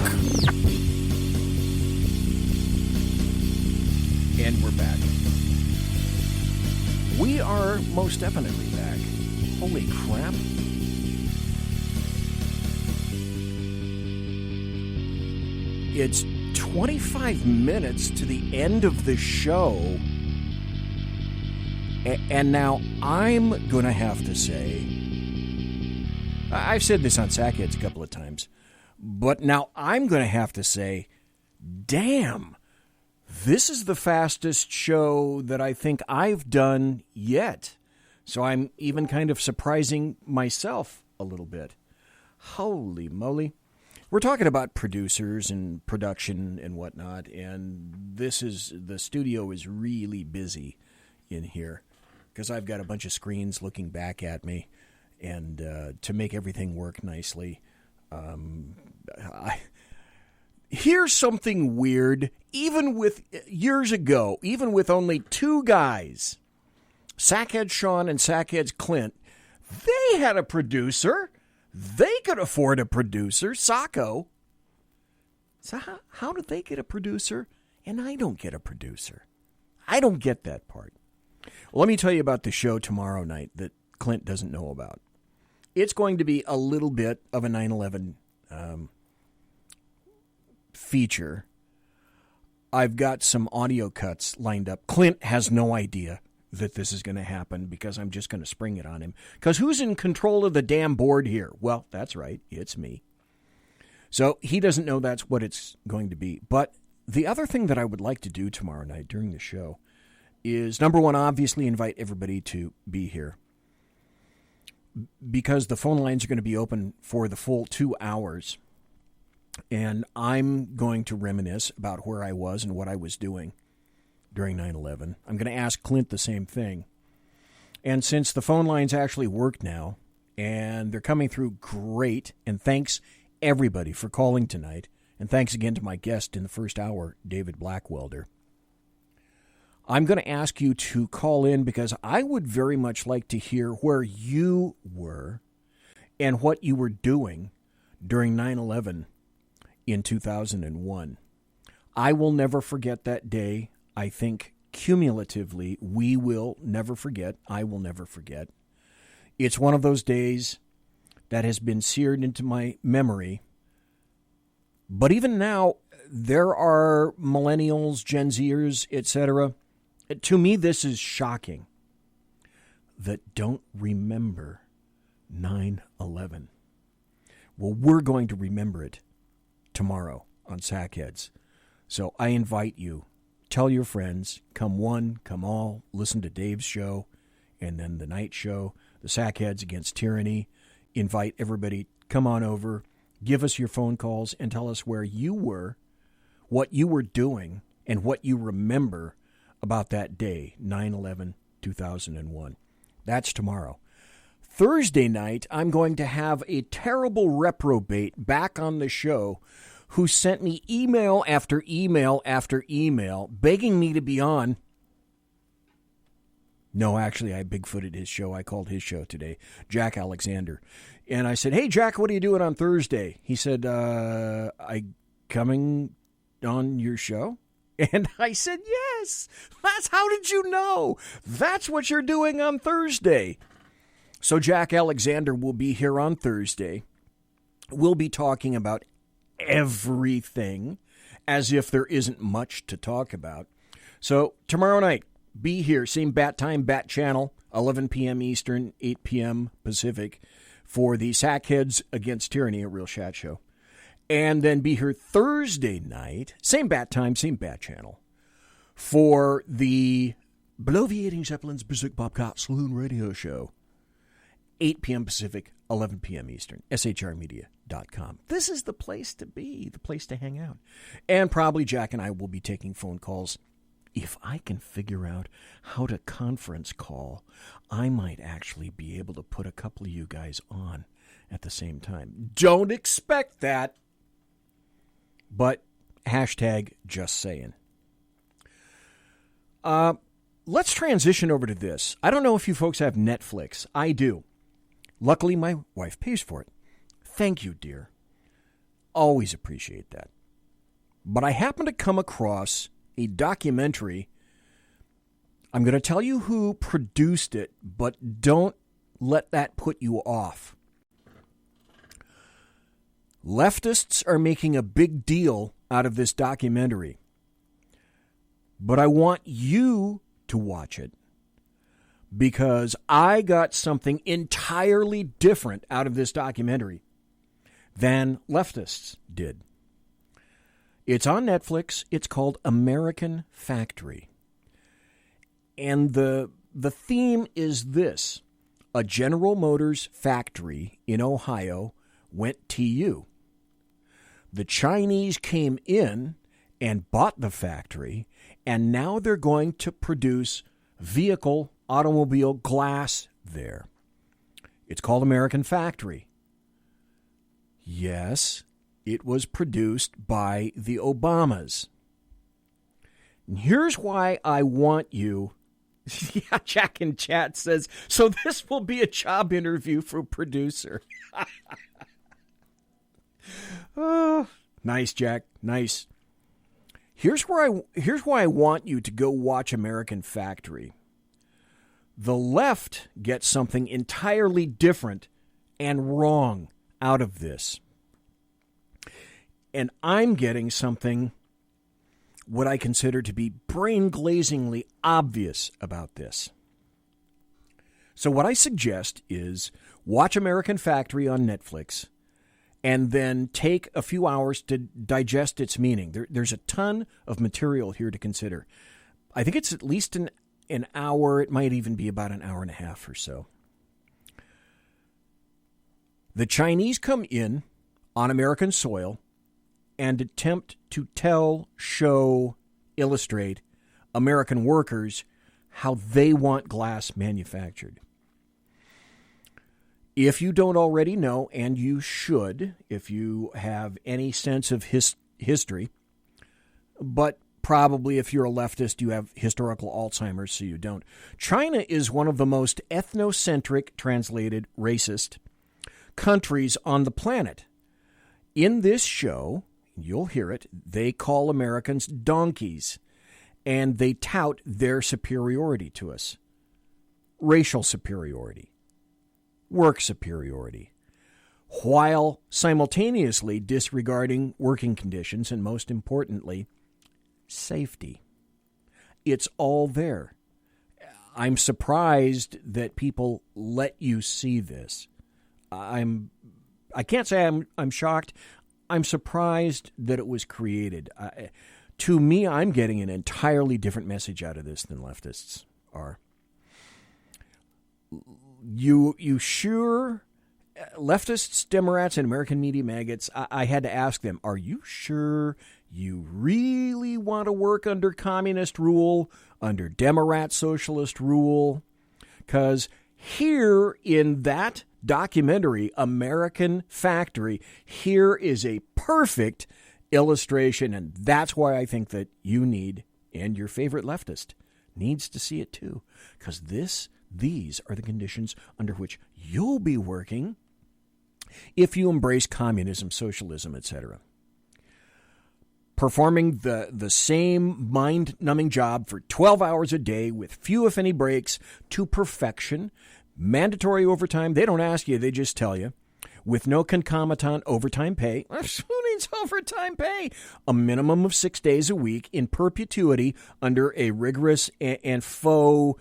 D: And we're back. We are most definitely back. Holy crap. It's 25 minutes to the end of the show. And now I'm going to have to say, I've said this on Sackheads a couple of times, but now I'm going to have to say, damn, this is the fastest show that I think I've done yet. So I'm even kind of surprising myself a little bit. Holy moly. We're talking about producers and production and whatnot, and the studio is really busy in here because I've got a bunch of screens looking back at me, and to make everything work nicely. Here's something weird. Even with years ago, even with only two guys, Sackhead Sean and Sackheads Clint, they had a producer. They could afford a producer, Sacco. So how did they get a producer and I don't get a producer? I don't get that part. Well, let me tell you about the show tomorrow night that Clint doesn't know about. It's going to be a little bit of a 9/11 feature. I've got some audio cuts lined up. Clint has no idea that this is going to happen because I'm just going to spring it on him. Because who's in control of the damn board here? Well, that's right. It's me. So he doesn't know that's what it's going to be. But the other thing that I would like to do tomorrow night during the show is, number one, obviously invite everybody to be here. Because the phone lines are going to be open for the full 2 hours. And I'm going to reminisce about where I was and what I was doing during 9/11. I'm going to ask Clint the same thing. And since the phone lines actually work now, and they're coming through great, and thanks everybody for calling tonight, and thanks again to my guest in the first hour, David BLACKWELDER, I'm going to ask you to call in because I would very much like to hear where you were and what you were doing during 9/11 in 2001. I will never forget that day. I think cumulatively we will never forget. I will never forget. It's one of those days that has been seared into my memory. But even now, there are millennials, Gen Zers, etc. To me, this is shocking that don't remember 9/11. Well, we're going to remember it tomorrow on Sackheads. So I invite you, tell your friends, come one, come all, listen to Dave's show, and then the night show, the Sackheads Against Tyranny. Invite everybody, come on over, give us your phone calls, and tell us where you were, what you were doing, and what you remember about that day, 9/11/2001. That's tomorrow. Thursday night, I'm going to have a terrible reprobate back on the show who sent me email after email after email begging me to be on. No, actually, I Bigfooted his show. I called his show today, Jack Alexander. And I said, hey, Jack, what are you doing on Thursday? He said, I coming on your show? And I said, yes. How did you know? That's what you're doing on Thursday. So Jack Alexander will be here on Thursday. We'll be talking about everything as if there isn't much to talk about. So tomorrow night, be here, same bat time, bat channel, 11 p.m. Eastern, 8 p.m. Pacific, for the Sackheads Against Tyranny, a Real Chat Show. And then be here Thursday night, same bat time, same bat channel, for the Bloviating Zeppelin's Berserk Bobcat Saloon radio show. 8 p.m. Pacific, 11 p.m. Eastern. SHRmedia.com. This is the place to be, the place to hang out. And probably Jack and I will be taking phone calls. If I can figure out how to conference call, I might actually be able to put a couple of you guys on at the same time. Don't expect that. But hashtag just saying. Let's transition over to this. I don't know if you folks have Netflix. I do. Luckily, my wife pays for it. Thank you, dear. Always appreciate that. But I happened to come across a documentary. I'm going to tell you who produced it, but don't let that put you off. Leftists are making a big deal out of this documentary. But I want you to watch it because I got something entirely different out of this documentary than leftists did. It's on Netflix. It's called American Factory. And the theme is this. A General Motors factory in Ohio went TU. The Chinese came in and bought the factory, and now they're going to produce automobile glass there. It's called American Factory. Yes, it was produced by the Obamas. And here's why I want you. Yeah, Jack in chat says, so this will be a job interview for producer. Oh, nice, Jack. Nice. Here's why I want you to go watch American Factory. The left gets something entirely different and wrong out of this. And I'm getting something what I consider to be brain-glazingly obvious about this. So what I suggest is watch American Factory on Netflix and then take a few hours to digest its meaning. There's a ton of material here to consider. I think it's at least an hour. It might even be about an hour and a half or so. The Chinese come in on American soil and attempt to tell, show, illustrate American workers how they want glass manufactured. If you don't already know, and you should, if you have any sense of history, but probably if you're a leftist, you have historical Alzheimer's, so you don't. China is one of the most ethnocentric, translated racist, countries on the planet. In this show, you'll hear it, they call Americans donkeys, and they tout their superiority to us. Racial superiority. Work superiority, while simultaneously disregarding working conditions and, most importantly, safety. It's all there. I'm surprised that people let you see this. I can't say I'm shocked. I'm surprised that it was created. To me, I'm getting an entirely different message out of this than leftists are. You sure, leftists, Democrats, and American media maggots, I had to ask them, are you sure you really want to work under communist rule, under Democrat socialist rule? Because here in that documentary, American Factory, here is a perfect illustration, and that's why I think that you need, and your favorite leftist needs to see it too, because these are the conditions under which you'll be working if you embrace communism, socialism, etc. Performing the same mind-numbing job for 12 hours a day with few, if any, breaks to perfection. Mandatory overtime, they don't ask you, they just tell you. With no concomitant overtime pay. Who needs overtime pay? A minimum of 6 days a week in perpetuity under a rigorous and faux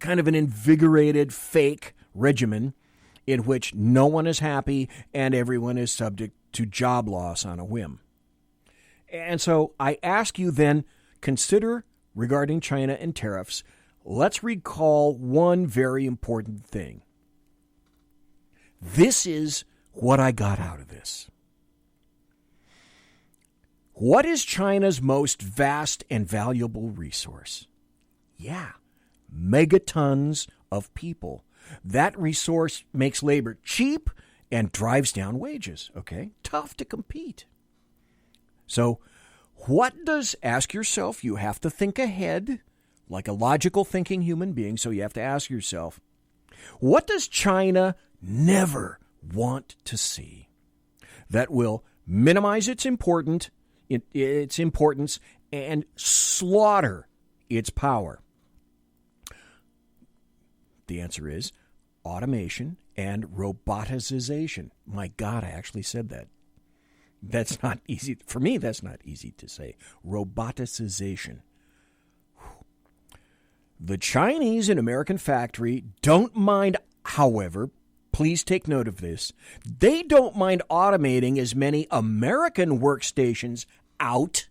D: kind of an invigorated fake regimen in which no one is happy and everyone is subject to job loss on a whim. And so I ask you then, consider regarding China and tariffs, let's recall one very important thing. This is what I got out of this. What is China's most vast and valuable resource? Yeah, megatons of people. That resource makes labor cheap and drives down wages, okay? Tough to compete. So ask yourself, you have to think ahead like a logical thinking human being, so you have to ask yourself, what does China never want to see that will minimize its importance and slaughter its power? The answer is automation and roboticization. My God, I actually said that. That's not easy. For me, that's not easy to say. Roboticization. The Chinese in American factory don't mind, however, please take note of this, they don't mind automating as many American workstations out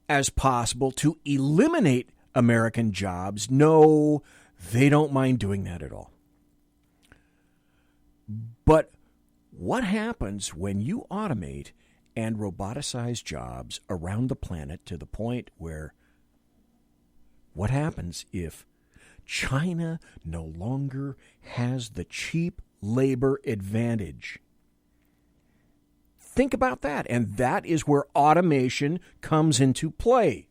D: as possible to eliminate American jobs. No, they don't mind doing that at all. But what happens when you automate and roboticize jobs around the planet to the point where what happens if China no longer has the cheap labor advantage? Think about that. And that is where automation comes into play.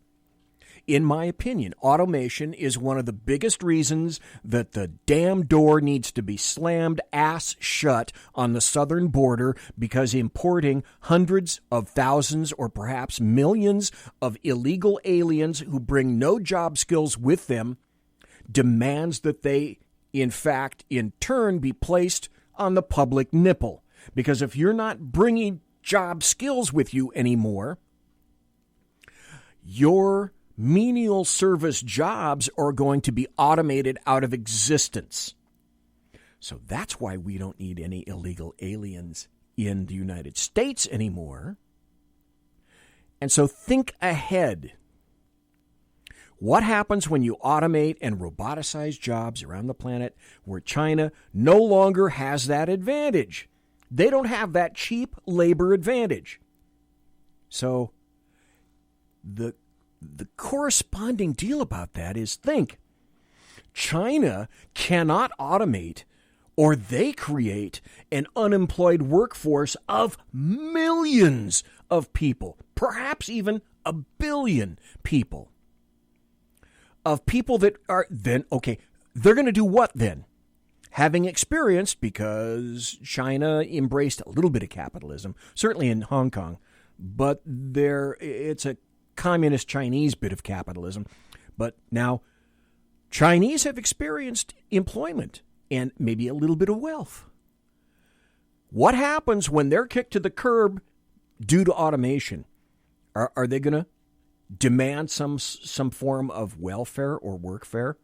D: In my opinion, automation is one of the biggest reasons that the damn door needs to be slammed ass shut on the southern border, because importing hundreds of thousands or perhaps millions of illegal aliens who bring no job skills with them demands that they, in fact, in turn, be placed on the public nipple. Because if you're not bringing job skills with you anymore, your menial service jobs are going to be automated out of existence. So that's why we don't need any illegal aliens in the United States anymore. And so think ahead. What happens when you automate and roboticize jobs around the planet where China no longer has that advantage? They don't have that cheap labor advantage. So the corresponding deal about that is, think, China cannot automate or they create an unemployed workforce of millions of people, perhaps even 1 billion people, of people that are then, okay, they're going to do what then? Having experienced, because China embraced a little bit of capitalism, certainly in Hong Kong, but it's a communist Chinese bit of capitalism. But now Chinese have experienced employment and maybe a little bit of wealth. What happens when they're kicked to the curb due to automation? Are they going to demand some form of welfare or workfare?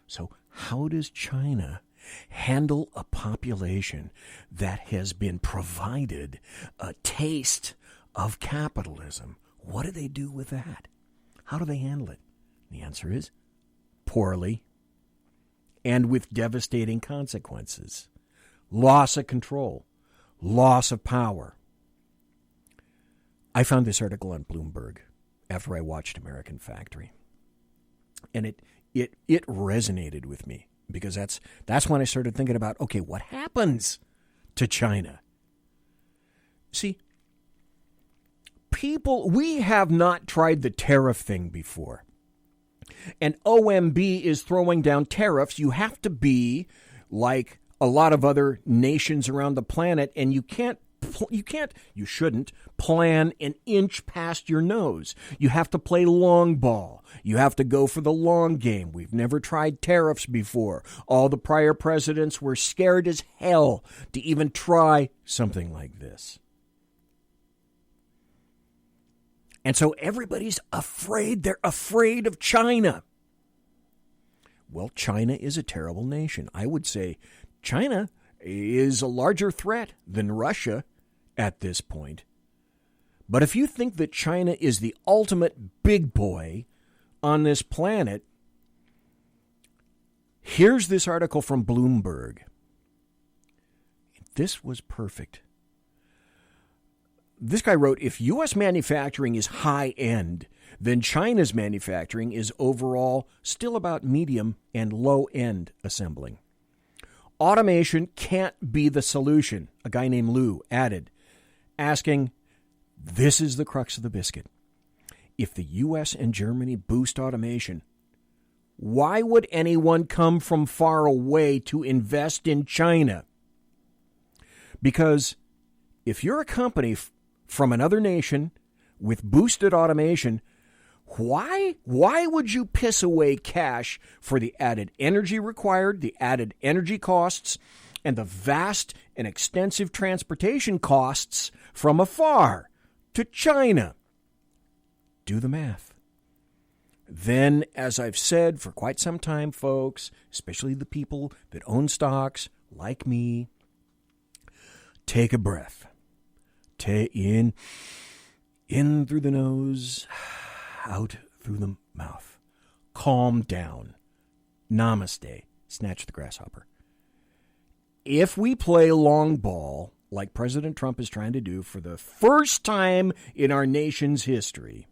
D: So how does China handle a population that has been provided a taste of capitalism? What do they do with that? How do they handle it? The answer is poorly and with devastating consequences. Loss of control, loss of power. I found this article on Bloomberg after I watched American Factory. And it resonated with me, because that's when I started thinking about, okay, what happens to China? See, we have not tried the tariff thing before. And OMB is throwing down tariffs. You have to be like a lot of other nations around the planet, and you shouldn't plan an inch past your nose. You have to play long ball. You have to go for the long game. We've never tried tariffs before. All the prior presidents were scared as hell to even try something like this. And so everybody's afraid. They're afraid of China. Well, China is a terrible nation. I would say China is a larger threat than Russia at this point. But if you think that China is the ultimate big boy on this planet, Here's this article from Bloomberg. This was perfect. This guy wrote, if U.S. manufacturing is high-end, then China's manufacturing is overall still about medium and low-end assembling. Automation can't be the solution, a guy named Liu added, asking, this is the crux of the biscuit. If the U.S. and Germany boost automation, why would anyone come from far away to invest in China? Because if you're a company from another nation with boosted automation, why would you piss away cash for the added energy required, the added energy costs, and the vast and extensive transportation costs from afar to China? Do the math. Then, as I've said for quite some time, folks, especially the people that own stocks like me, take a breath. In through the nose, out through the mouth. Calm down. Namaste. Snatch the grasshopper. If we play long ball, like President Trump is trying to do for the first time in our nation's history,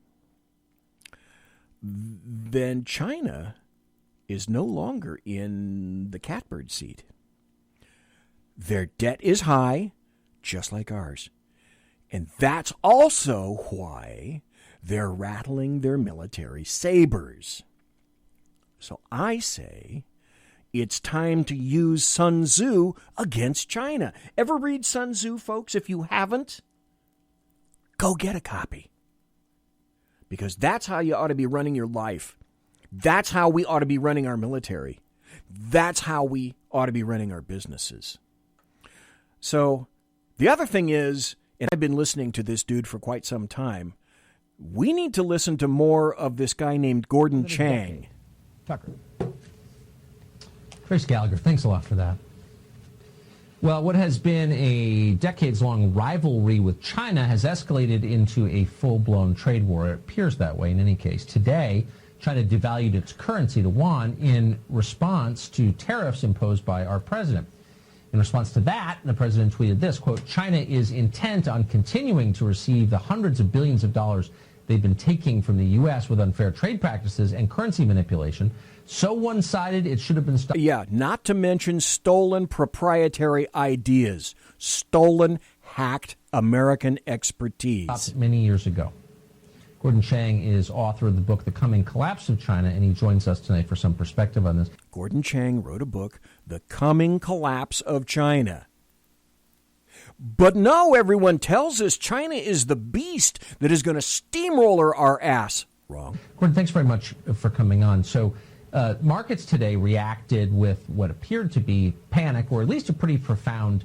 D: then China is no longer in the catbird seat. Their debt is high, just like ours. And that's also why they're rattling their military sabers. So I say it's time to use Sun Tzu against China. Ever read Sun Tzu, folks? If you haven't, go get a copy. Because that's how you ought to be running your life. That's how we ought to be running our military. That's how we ought to be running our businesses. So the other thing is, and I've been listening to this dude for quite some time, we need to listen to more of this guy named Gordon Chang.
S: Tucker. Trace Gallagher, thanks a lot for that. Well, what has been a decades-long rivalry with China has escalated into a full-blown trade war. It appears that way in any case. Today, China devalued its currency, the yuan, in response to tariffs imposed by our president. In response to that, the president tweeted this, quote, China is intent on continuing to receive the hundreds of billions of dollars they've been taking from the U.S. with unfair trade practices and currency manipulation. So one-sided, it should have been stopped.
D: Yeah, not to mention stolen proprietary ideas, stolen, hacked American expertise.
S: Many years ago. Gordon Chang is author of the book, The Coming Collapse of China, and he joins us tonight for some perspective on this.
D: Gordon Chang wrote a book, The Coming Collapse of China. But no, everyone tells us China is the beast that is going to steamroller our ass. Wrong.
S: Gordon, thanks very much for coming on. So markets today reacted with what appeared to be panic, or at least a pretty profound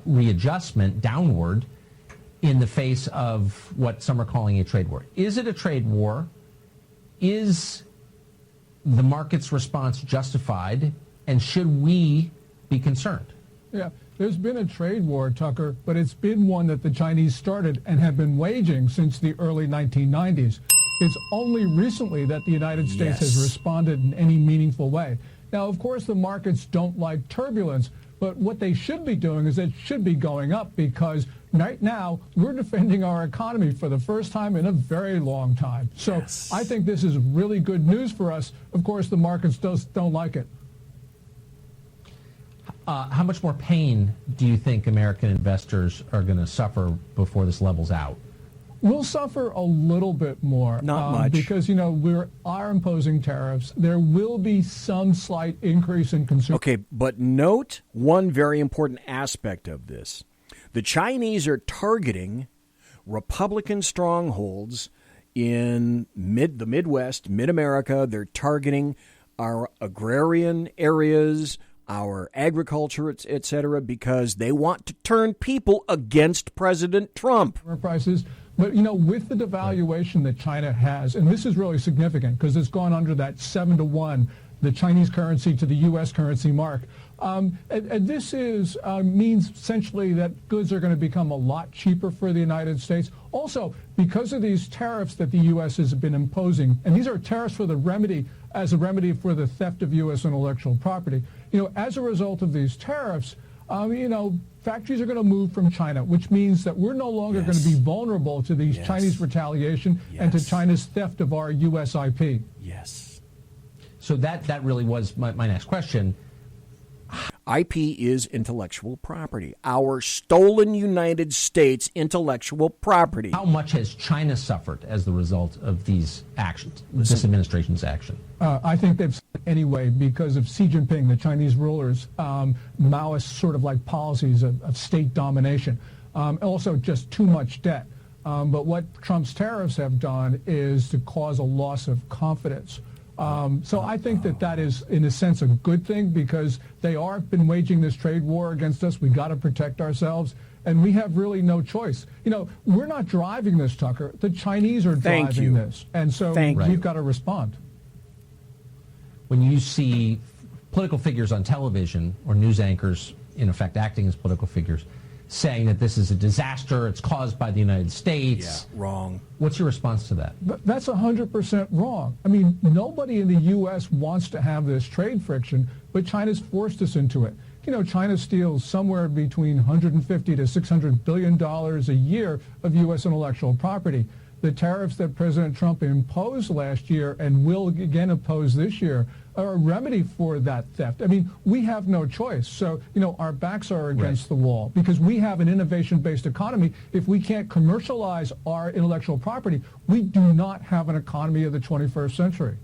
S: readjustment downward in the face of what some are calling a trade war. Is it a trade war? Is the market's response justified? And should we be concerned?
T: Yeah, there's been a trade war, Tucker, but it's been one that the Chinese started and have been waging since the early 1990s. It's only recently that the United States has responded in any meaningful way. Now, of course, the markets don't like turbulence, but what they should be doing is it should be going up, because right now we're defending our economy for the first time in a very long time. So I think this is really good news for us. Of course, the markets don't like it.
S: How much more pain do you think American investors are going to suffer before this levels out?
T: We'll suffer a little bit more.
D: Not much.
T: Because, we are imposing tariffs. There will be some slight increase in consumer.
D: Okay, but note one very important aspect of this. The Chinese are targeting Republican strongholds in the Midwest, Mid-America. They're targeting our agrarian areas, our agriculture, et cetera, because they want to turn people against President Trump.
T: Prices. But, with the devaluation that China has, and this is really significant because it's gone under that 7-to-1, the Chinese currency to the U.S. currency mark, And this means essentially that goods are going to become a lot cheaper for the United States. Also, because of these tariffs that the U.S. has been imposing, and these are tariffs for the remedy, as a remedy for the theft of U.S. intellectual property. As a result of these tariffs, factories are going to move from China, which means that we're no longer going to be vulnerable to these Chinese retaliation and to China's theft of our U.S. IP.
D: Yes.
S: So that really was my next question.
D: IP is intellectual property. Our stolen United States intellectual property.
S: How much has China suffered as the result of these actions, this administration's action?
T: I think they've suffered anyway because of Xi Jinping, the Chinese rulers, Maoist sort of like policies of state domination. Also just too much debt. But what Trump's tariffs have done is to cause a loss of confidence. So I think that is, in a sense, a good thing because they are been waging this trade war against us. We got to protect ourselves, and we have really no choice. We're not driving this, Tucker. The Chinese are driving this, and so we've got to respond.
S: When you see political figures on television or news anchors, in effect, acting as political figures, saying that this is a disaster, it's caused by the United States.
D: Yeah, wrong.
S: What's your response to that?
T: That's 100% wrong. I mean, nobody in the U.S. wants to have this trade friction, but China's forced us into it. China steals somewhere between 150 to $600 billion a year of U.S. intellectual property. The tariffs that President Trump imposed last year and will again impose this year are a remedy for that theft. I mean, we have no choice. So, our backs are against the wall because we have an innovation-based economy. If we can't commercialize our intellectual property, we do not have an economy of the 21st century.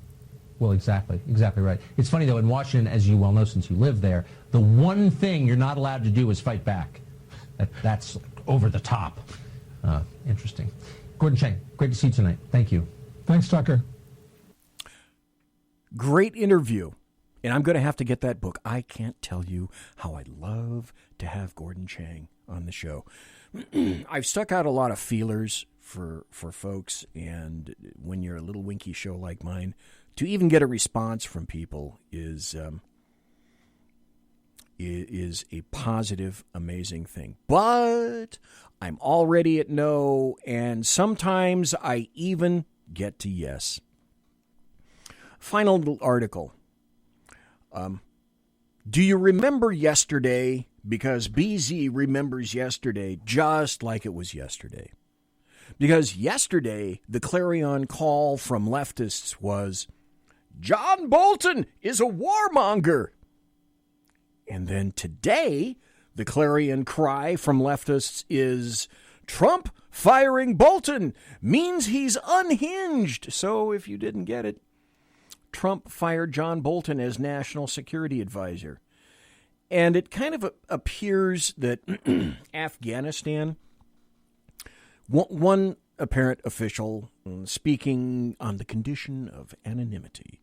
S: Well, exactly right. It's funny, though, in Washington, as you well know since you live there, the one thing you're not allowed to do is fight back. That's over the top. Interesting. Gordon Chang, great to see you tonight. Thank you.
T: Thanks, Tucker.
D: Great interview. And I'm going to have to get that book. I can't tell you how I'd love to have Gordon Chang on the show. I've stuck out a lot of feelers for folks, and when you're a little winky show like mine, to even get a response from people is a positive, amazing thing. But I'm already at no, and sometimes I even get to yes. Final little article. Do you remember yesterday? Because BZ remembers yesterday just like it was yesterday. Because yesterday, the clarion call from leftists was, John Bolton is a warmonger. And then today, the clarion cry from leftists is, Trump firing Bolton means he's unhinged. So if you didn't get it, Trump fired John Bolton as national security advisor. And it kind of appears that Afghanistan, one apparent official speaking on the condition of anonymity,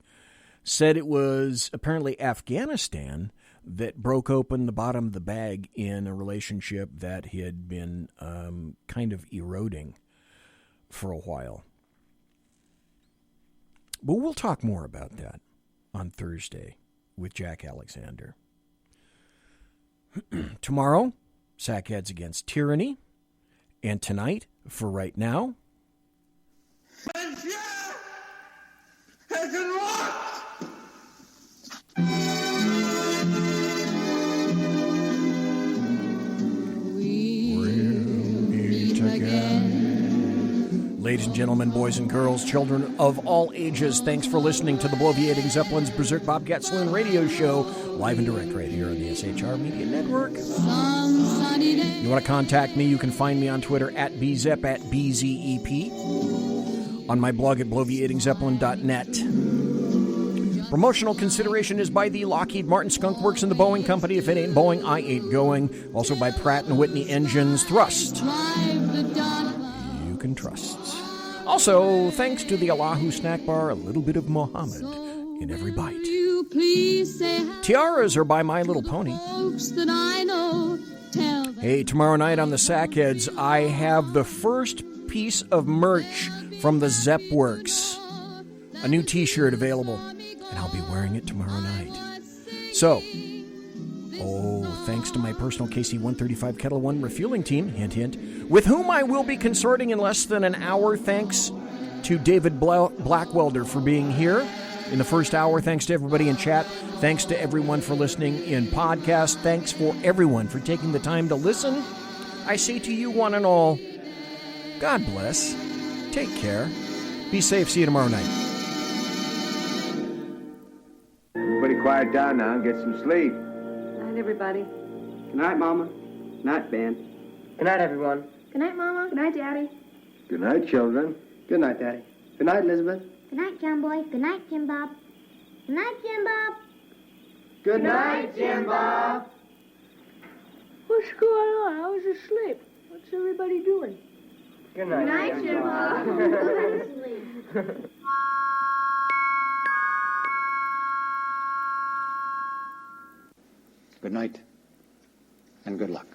D: said it was apparently Afghanistan that broke open the bottom of the bag in a relationship that had been kind of eroding for a while. But we'll talk more about that on Thursday with Jack Alexander. Tomorrow, Sackheads Against Tyranny. And tonight, for right now, Ladies and gentlemen, boys and girls, children of all ages, thanks for listening to the Bloviating Zeppelin's Berserk Bobcat Saloon radio show, live and direct right here on the SHR Media Network. You want to contact me, you can find me on Twitter at BZEP, at BZEP, on my blog at bloviatingzeppelin.net. Promotional consideration is by the Lockheed Martin Skunk Works and the Boeing Company. If it ain't Boeing, I ain't going. Also by Pratt & Whitney Engines Thrust. You can trust. Also, thanks to the Allahu Snack Bar, a little bit of Muhammad in every bite. Tiaras are by My Little Pony. Hey, tomorrow night on the Sackheads, I have the first piece of merch from the Zep Works. A new t-shirt available, and I'll be wearing it tomorrow night. So, Oh, thanks to my personal KC-135 Kettle One refueling team, hint, hint, with whom I will be consorting in less than an hour. Thanks to David Blackwelder for being here in the first hour. Thanks to everybody in chat. Thanks to everyone for listening in podcast. Thanks for everyone for taking the time to listen. I say to you one and all, God bless. Take care. Be safe. See you tomorrow night.
U: Everybody quiet down now and get some sleep.
V: Good night, everybody.
W: Good night, Mama. Good night, Ben. Good night, everyone.
V: Good night, Mama. Good night, Daddy.
U: Good night, children.
W: Good night, Daddy. Good night, Elizabeth.
X: Good night, John Boy. Good night, Jim Bob. Good night, Jim Bob.
W: Good night, Jim Bob.
V: What's going on? I was asleep. What's everybody doing?
W: Good night,
V: Jim Bob.
W: Good night, and good luck.